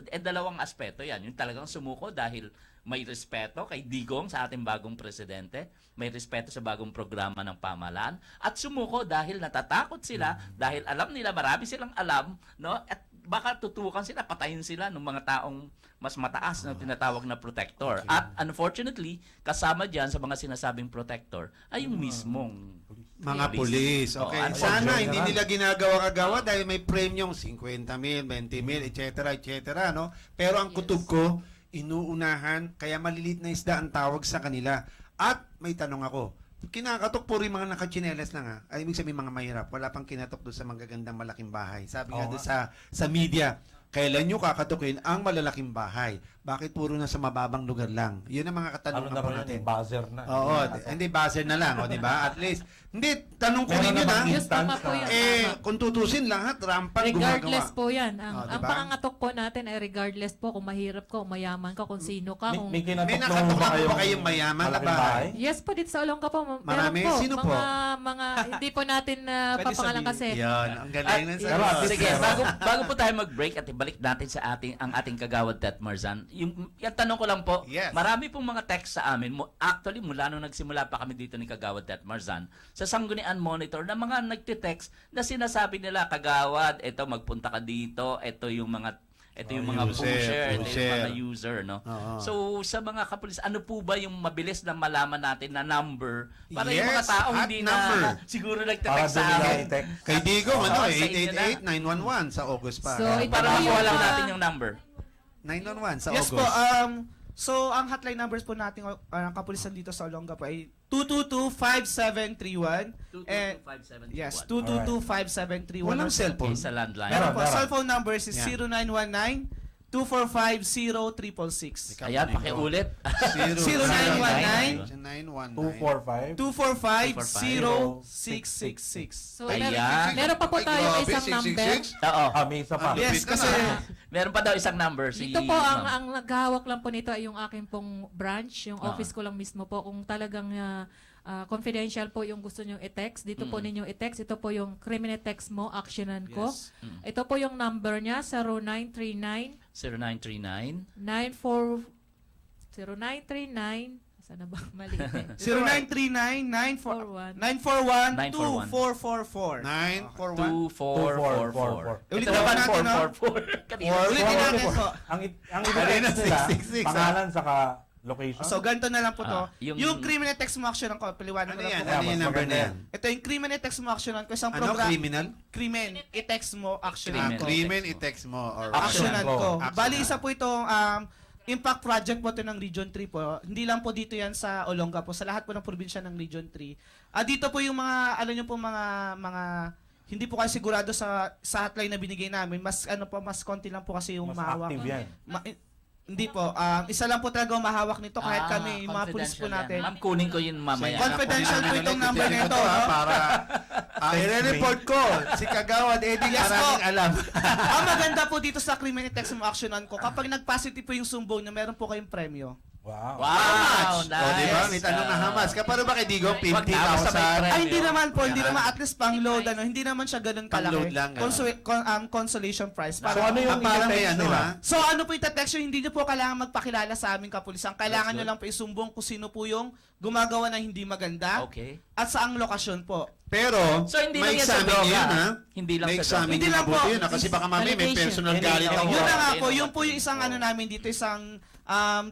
dalawang aspeto yan. Yung talagang sumuko dahil may respeto kay Digong sa ating bagong presidente, may respeto sa bagong programa ng pamahalaan, at sumuko dahil natatakot sila, dahil alam nila, marami silang alam, no? At baka tutukan sila, patayin sila ng mga taong mas mataas na tinatawag na protector. At unfortunately, kasama dyan sa mga sinasabing protector ay yung mismong Mga pulis. Okay. Oo, Sana ano, hindi nila ginagawa-kagawa dahil may premium 50,000, 20,000, etc. no? Pero ang kutob ko, inuunahan, kaya malilit na isda ang tawag sa kanila. At may tanong ako, kinakatok puro yung mga nakachinelas lang ha. Ay, ibig sabihin mga mahirap. Wala pang kinatok doon sa magagandang malaking bahay. Sabi nga Oo doon sa media, kailan nyo kakatukin ang malalaking bahay? Bakit puro na sa mababang lugar lang? Yun ang mga Ano katanungan na po ba yun? natin. Buzzer na. Oo, hindi buzzer na lang, o di ba? At least, hindi, tanong ko Meron rin yun ha. namang Yes, tama instance po yun. Eh, kung tutusin lahat, rampant Regardless gumagawa. po yan. Oh, Ang diba? pangangatok po natin ay regardless po kung mahirap ka, kung mayaman ka, kung sino ka. Kung... May kinatok May na nakatok ba na po ba kayong mayaman na malaking bahay? Yes po, dito sa Olonga po. Meron Marami? po. Sino po? Mga, hindi po natin Pwede papangalan sabihin. kasi. Yan, ang galing ng Pero at least Sige, meron. bago po tayo mag-break at ibalik natin sa ang ating kagawad Tet Marzan. Yung tanong ko lang po, Yes. marami pong mga text sa amin. Actually, mula nung nagsimula pa kami dito ni kagawad Tet Marzan, sa Sangguniang Monitor, na mga nagtitext na sinasabi nila, kagawad, eto magpunta ka dito, eto yung mga pusher, ito yung mga user, no? Oo. So, sa mga kapulis, ano po ba yung mabilis na malaman natin na number para yung mga Yes, tao at hindi number. na siguro Para nagte-text sa doon nila amin. i-text. Kay Digong, Oo, ano, sa inyo na. 888-911 sa August pa. So, ito Para po makuha yung, lang ah, natin yung number. 911 sa Yes August. po, so ang hotline numbers po natin ng kapulisan dito sa Olonga po ay 222-5731. And 222-5731. yes, 222-5731. Walang cellphone. Okay, sa landline. Meron po, Meron. cellphone numbers is Yan. 0919-245-0666. Ayan, pakiulit. 245 245-0666. So, Ayan. meron pa po tayo isang number. Oo. May isa pa. Yes, kasi Meron pa daw isang number si Ito po, Ma'am. ang naghahawak lang po nito ay yung aking pong branch, yung Ah. office ko lang mismo po. Kung talagang confidential po yung gusto nyong i-text, dito po ninyong i-text. Ito po yung criminal text mo, actionan ko. Yes. Ito po yung number niya, 0939 0939 0939 sana ba mali? 0939-941-24444. 2444. 941. Ulitin naman natin, no? 444. Kanina. Ulitin natin po. Ang Kanina, i-text nila, 666, pangalan saka location. So, ganito na lang po to. yung- Yung criminal text mo action ko, paliwanag Ano ko lang yan? po. Ano yung number na yan? Ito yung criminal text mo action ko, isang Ano, program. criminal? Crimen, i-text mo action Crimen. ko. Crimen, i-text mo. Or Actionan ko. Action. Bali, isa po itong impact project po ito ng Region 3 po. Hindi lang po dito yan sa Olonga po, sa lahat po ng probinsya ng Region 3. Dito po yung mga, alam nyo po mga hindi po kayo sigurado sa hotline na binigay namin. Mas mas konti lang po kasi yung Mas mahawak. active yan. Hindi po. Isa lang po talaga ang mahawak nito kahit kami, yung mga pulis po confidential natin. yan. Ma'am, kunin ko yun mamaya. Confidential po itong number nito. Para i-report ko. Si Kagawad Eddie, Yes, maraming po. alam. Ang maganda po dito sa criminal text mo actionan ko, kapag nag-positive po yung sumbong niya, meron po kayong premyo. Wow. Wow, nice. O, di ba? May tanong na hamas. Kapano ba kay Digong? Wag na, basta may 50,000. premyo. Ay, hindi naman po, hindi naman, at least pang-load, hindi naman siya ganun Pang-load kalaki. lang, ganun. Consolation prize. So ano yung Parang may i-text ano, nila? ha? So ano po ite-text nyo, hindi nyo po kailangan magpakilala sa aming kapulisan. Kailangan nyo lang po isumbong kung sino po yung gumagawa ng hindi maganda Okay. at saang lokasyon po. Pero, So, hindi may lang yan sa examine droga. yun, ha? Hindi lang May sa droga. examine Hindi yun lang mabuti po. yun, ha? Kasi baka mamaya may Validation. personal Hindi, galit oo. ako. Yun na nga Ayun, po, oo. yun po yung isang ano namin dito, isang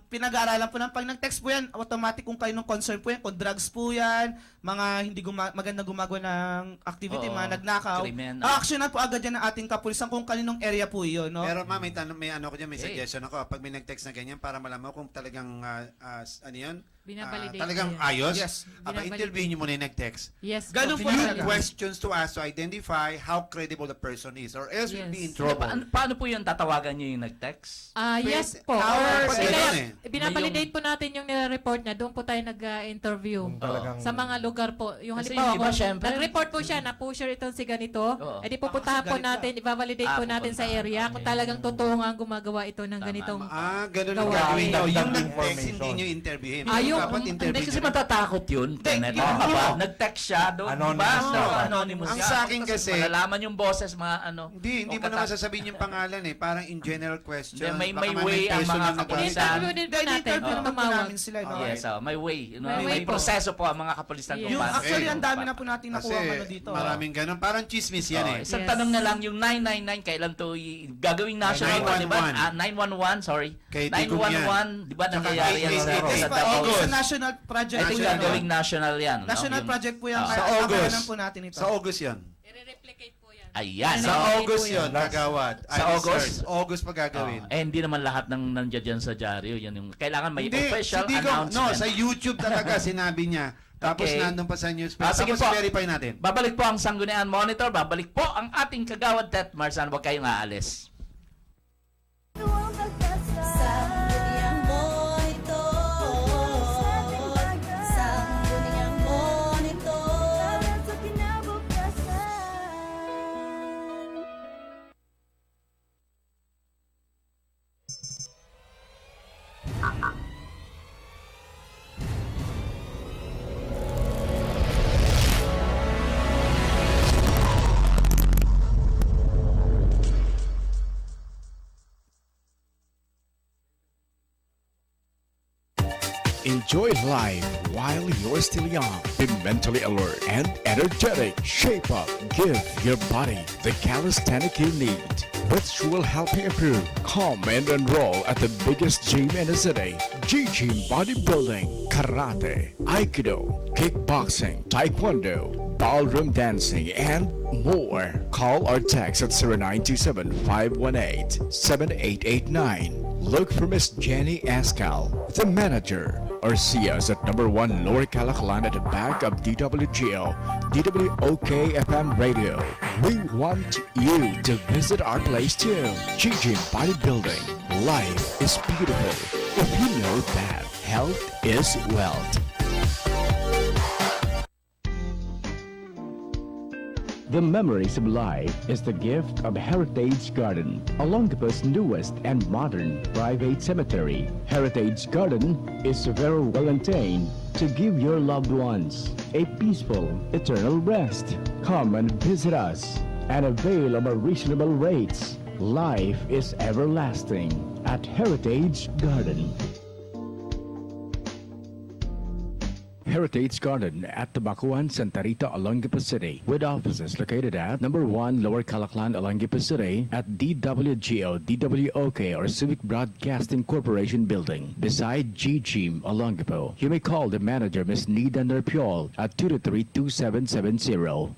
pinag-aaralan po ng pag nag-text po yan, automatic kung kayo nung concern po yan, kung drugs po yan, mga hindi maganda gumagawa ng activity, Oo. mga nagnakaw, Krimen, actionan po agad yan ng ating kapulisan kung kaninong area po yun, no? Pero may tanong, may ano ko dyan, may Okay. suggestion ako. Pag may nag-text na ganyan, para malaman mo kung talagang, ano yun? Binabalidate Talagang ko yan. ayos? Yes. Interviewin nyo muna yung nag-text. Yes. Ganun po Few talaga. questions to ask to identify how credible the person is or else you'll be in Yes. trouble. Paano po yun tatawagan nyo yung nag-text? Yes po. Pwede Kaya, ganun binabalidate po natin yung nire-report niya. Doon po tayo nag-interview. Kung talagang- Sa mga lugar po. Yung Kasi halimbawa, yung iba, kung syempre- nag-report po siya na pusher itong si ganito, Oo. edi pupuntahan po natin, i-validate po natin sa pupuntahan. area kung talagang totoo nga ang gumagawa ito ng ganitong... Ganun ang Gawain. gagawin nyo. Yung Dagdag nag-text, information. hindi nyo interviewin. Yung- Dapat Hindi interview kasi nyo. matatakot yun. Kenneth. yung- Ano ba? yung- Nag-text siya doon. Anonymous diba? dapat. Anonymous Ang siya. sa akin kasi- Malalaman yung boses, mga ano. Hindi o mo naman sasabihin yung pangalan eh. Parang in general question. May Baka way ang personal mga na kapulisan. I-interview din po Dahil natin interview kung naman po tumawag. namin sila, no? Yes, may way. May way May po. proseso po ang mga kapulisan. Yes. kung Yung paano. actually, Eh, ang dami na po natin Kasi nakuha ano dito. maraming ganun. Parang chismis yan eh. Isang Yes. tanong na lang, yung 999, kailan to gagawing national, 911. di ba? 911, sorry. Kay Tigong 911, di ba Tsaka nangyayari yan sa 888. Yes, sa pa, Davao? sa national project I po think yan, no? gagawing national yan. no? National Yung- project po yan. Ah. Kaya Sa August. kakayanan po natin ito. Sa August yan. I-replicate po yan. Ayan. Sa no? August po yun, yan. kagawad. Sa August? August pa gagawin. Hindi naman lahat ng nandiyan dyan sa dyaryo. Yan yung, kailangan may Hindi, official si Digong, announcement. no, sa YouTube talaga sinabi niya, Tapos Okay. nandun pa sa news. Sige Tapos po. verify natin. Babalik po ang Sangguniang Monitor, babalik po ang ating kagawad Tet Marsan. Huwag kayong aalis. Sangguniang Monitor. Sangguniang Monitor. Enjoy life while you're still young. Be mentally alert and energetic. Shape up. Give your body the calisthenic you need, which will help you improve. Come and enroll at the biggest gym in the city. G-Gym Bodybuilding, Karate, Aikido, Kickboxing, Taekwondo, Ballroom Dancing, and more. Call or text at 0927-518-7889. Look for Miss Jenny Ascal, the manager, or see us at number 1 Lower Calaclan at the back of DWGO, DWOK FM Radio. We want you to visit our place too. Gigi Bodybuilding. Life is beautiful if you know that health is wealth. The memories of life is the gift of Heritage Garden, Olongapo's newest and modern private cemetery. Heritage Garden is very well maintained to give your loved ones a peaceful, eternal rest. Come and visit us and avail of our reasonable rates. Life is everlasting at Heritage Garden. Heritage Garden at Tabacuan, Santa Rita, Olongapo City, with offices located at number 1 Lower Calaclan, Olongapo City, at DWGO, DWOK, or Civic Broadcasting Corporation Building, beside G-Gym, Olongapo. You may call the manager, Ms. Nida Nerpiol, at 223-2770.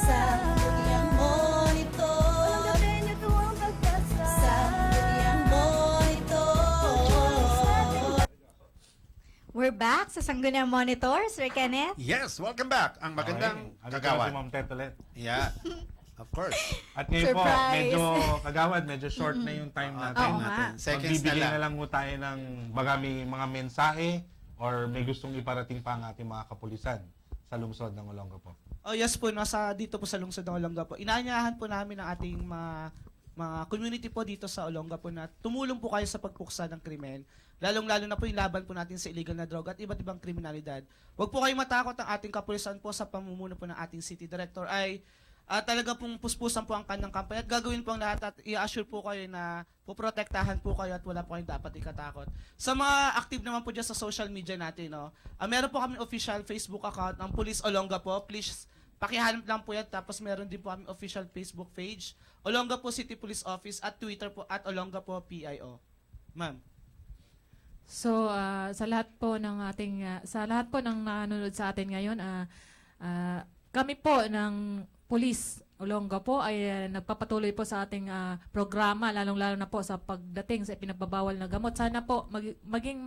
Sangguniang Monitor. Sangguniang Monitor. We're back sa Sangguniang Monitor, Sir Kenneth. Yes, welcome back. Ang magandang Okay. Agad si kagawad. Ma'am Tet ulit. Yeah, of course. At ngayon po, Surprise. medyo kagawad, medyo short na yung time natin. Oo nga. Seconds na Magbibigay lang. na lang po tayo ng baga may mga mensahe or may gustong iparating pa ang ating mga kapulisan sa lungsod ng Olongapo. Oh yes po, nasa dito po sa lungsod ng Olongapo. Inaanyahan po namin ang ating mga community po dito sa Olongapo na tumulong po kayo sa pagpuksa ng krimen. Lalong-lalo na po yung laban po natin sa illegal na droga at iba't ibang kriminalidad. Huwag po kayong matakot, ang ating kapulisan po sa pamumuno po ng ating City Director ay talaga pong puspusan po ang kanyang kampanya at gagawin po ang lahat at i-assure po kayo na poprotektahan po kayo at wala po kayong dapat ikatakot. Sa mga active naman po dyan sa social media natin, no, meron po kami official Facebook account ng Police Olongapo. Please, pakihanap lang po yan. Tapos meron din po kami official Facebook page, Olongapo City Police Office, at Twitter po at Olongapo PIO. Ma'am. So sa lahat po ng nanonood sa atin ngayon, kami po ng Police Olongapo ay nagpapatuloy po sa ating programa, lalong-lalo na po sa pagdating sa ipinagbabawal na gamot. Sana po maging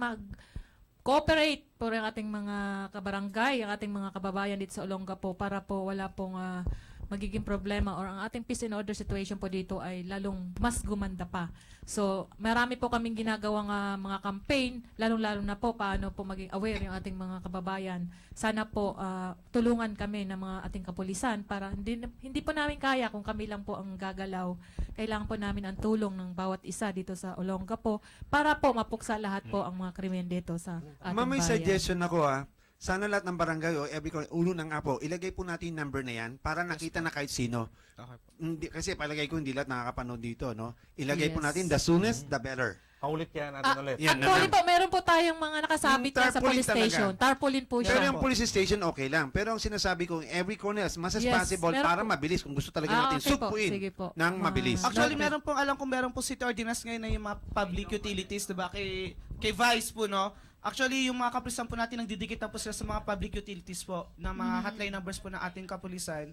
cooperate po ang ating mga kabarangay, ang ating mga kababayan dito sa Olongapo para po wala pong magiging problema or ang ating peace and order situation po dito ay lalong mas gumanda pa. So, marami po kaming ginagawang mga campaign, lalong-lalo na po paano po maging aware yung ating mga kababayan. Sana po tulungan kami ng mga ating kapulisan para hindi po namin kaya kung kami lang po ang gagalaw. Kailangan po namin ang tulong ng bawat isa dito sa Olongapo para po mapuksa lahat po ang mga krimen dito sa ating Ma'am, may bayan. suggestion ako sana lahat ng barangay o every corner, ulo ng apo, ilagay po natin yung number na yan para nakita na kahit sino. Okay po. Hindi, kasi palagay ko hindi lahat nakakapanood dito, no? Ilagay po Yes. natin the soonest, the better. Paulit kaya natin ulit. Yan na Actually lang. po, meron po tayong mga nakasabit Yung na sa tarpaulin police station. talaga. Tarpaulin po Pero siya. yung police station, okay lang. Pero ang sinasabi ko, every corner, as much as Yes, possible, meron para po. mabilis. Kung gusto talaga natin Okay po, supuin sige po. ng mabilis. Actually, Noted. meron pong city ordinance ngayon na yung mga public utilities, diba? Kay Vice po, no? Actually, yung mga kapulisan po natin, nagdidikit na po sila sa mga public utilities po, na mga hotline numbers po ng ating kapulisan.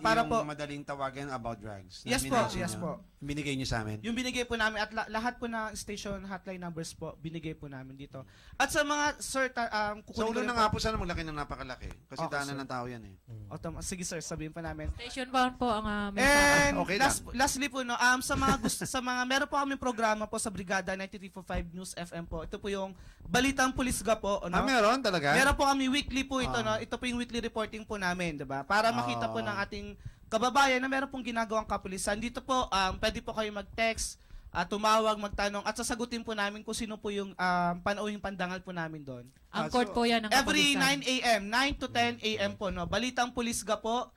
Para yung po, madaling tawagan about drugs. na Yes po, minention yes nyo. po. Binigay nyo sa amin. yung binigay po namin at lahat po ng station hotline numbers po, binigay po namin dito. At sa mga, sir, Sa kukunin ulo ko rin na po. nga po, sana maglaki ng napakalaki. Kasi Okay, daanan sir. ng tao yan eh. Sige sir, sabihin pa namin. Station bound po ang And Okay lastly po, no, sa mga gusto, meron po kami programa po sa Brigada 9345 News FM po. Ito po yung Balitang Pulisga po, no? Meron talaga? Meron po kami weekly po ito, no? Ito po yung weekly reporting po namin, 'di ba? Para makita po ng ating kababayan na meron pong ginagawang kapulisan. Dito po, pwede po kayo mag-text, tumawag, magtanong, at sasagutin po namin kung sino po yung panauhing pandangal po namin doon. Ang court po yan ng Every kapulisan. 9 a.m., 9 to 10 a.m. po, no? Balitang Pulisga po,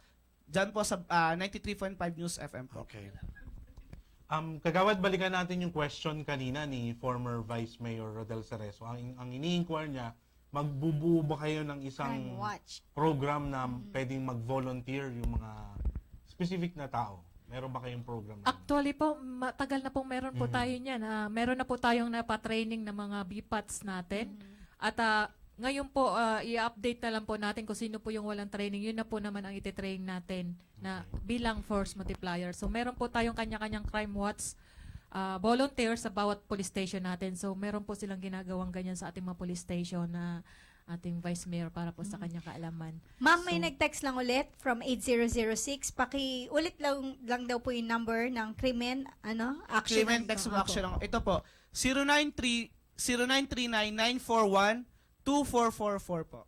dyan po sa 93.5 News FM po. Okay. Kagawad, balikan natin yung question kanina ni former Vice Mayor Rodel Cerezo. Ang ini-inquire niya, magbubuo ba kayo ng isang Crime Watch. program na pwedeng mag-volunteer yung mga specific na tao? Meron ba kayong program? na yun? Actually po, matagal na pong meron po tayo niyan. Meron na po tayong napatraining ng mga BPATs natin. At ngayon po, i-update na lang po natin kung sino po yung walang training. Yun na po naman ang iti-train natin na bilang force multiplier. So meron po tayong kanya-kanyang crime watch volunteers sa bawat police station natin. So meron po silang ginagawang ganyan sa ating mga police station na ating Vice Mayor para po sa kanyang kaalaman. Ma'am, may nag-text lang ulit from 8006. Ulit lang daw po yung number ng krimen, action. Clement Text of Action. Ito po, 0939-941-2444 po.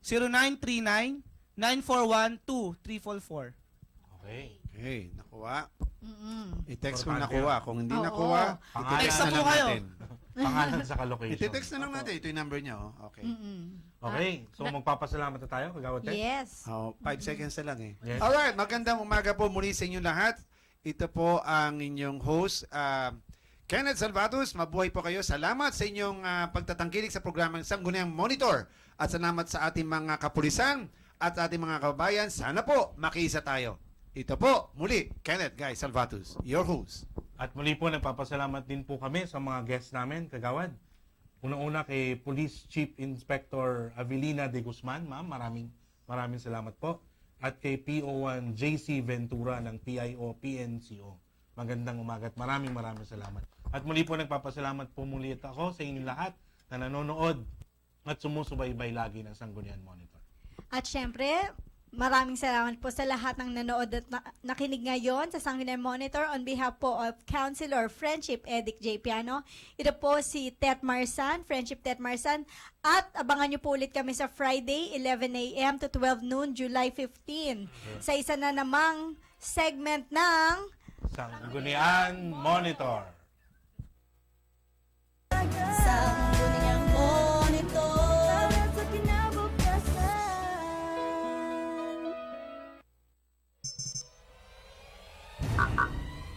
0939-941-2344. Okay. Okay, nakuha. Mm-mm. I-text kung Importante nakuha. Kung hindi Oo. nakuha, Pangalan. i-text na Text na lang po kayo. natin. Pangalan sa location. I-text na lang natin. Ito yung number niya. Oh. Okay. Mm-mm. Okay. So magpapasalamat na tayo, Kagawad Ted? Yes. 5 seconds na lang eh. Yes. Alright, magandang umaga po muli sa inyo lahat. Ito po ang inyong host, Kenneth Salvatos. Mabuhay po kayo. Salamat sa inyong pagtatangkilik sa programang Sangguniang Monitor. At salamat sa ating mga kapulisan at sa ating mga kababayan. Sana po makiisa tayo. Ito po, muli, Kenneth Guy Salvatos, your host. At muli po, nagpapasalamat din po kami sa mga guests namin, Kagawad. Unang-una kay Police Chief Inspector Avelina de Guzman, ma'am, maraming salamat po. At kay PO1 JC Ventura ng PIO PNCO. Magandang umaga at maraming salamat. At muli po nagpapasalamat po muli ako sa inyong lahat na nanonood at sumusubaybay lagi ng Sangguniang Monitor. At syempre, maraming salamat po sa lahat ng nanood at nakinig ngayon sa Sangguniang Monitor on behalf po of Councilor Friendship Edic J. Piano. Ito po si Tet Marsan, Friendship Tet Marsan. At abangan niyo po ulit kami sa Friday, 11 a.m. to 12 noon, July 15. Sa isa na namang segment ng Sangguniang Monitor.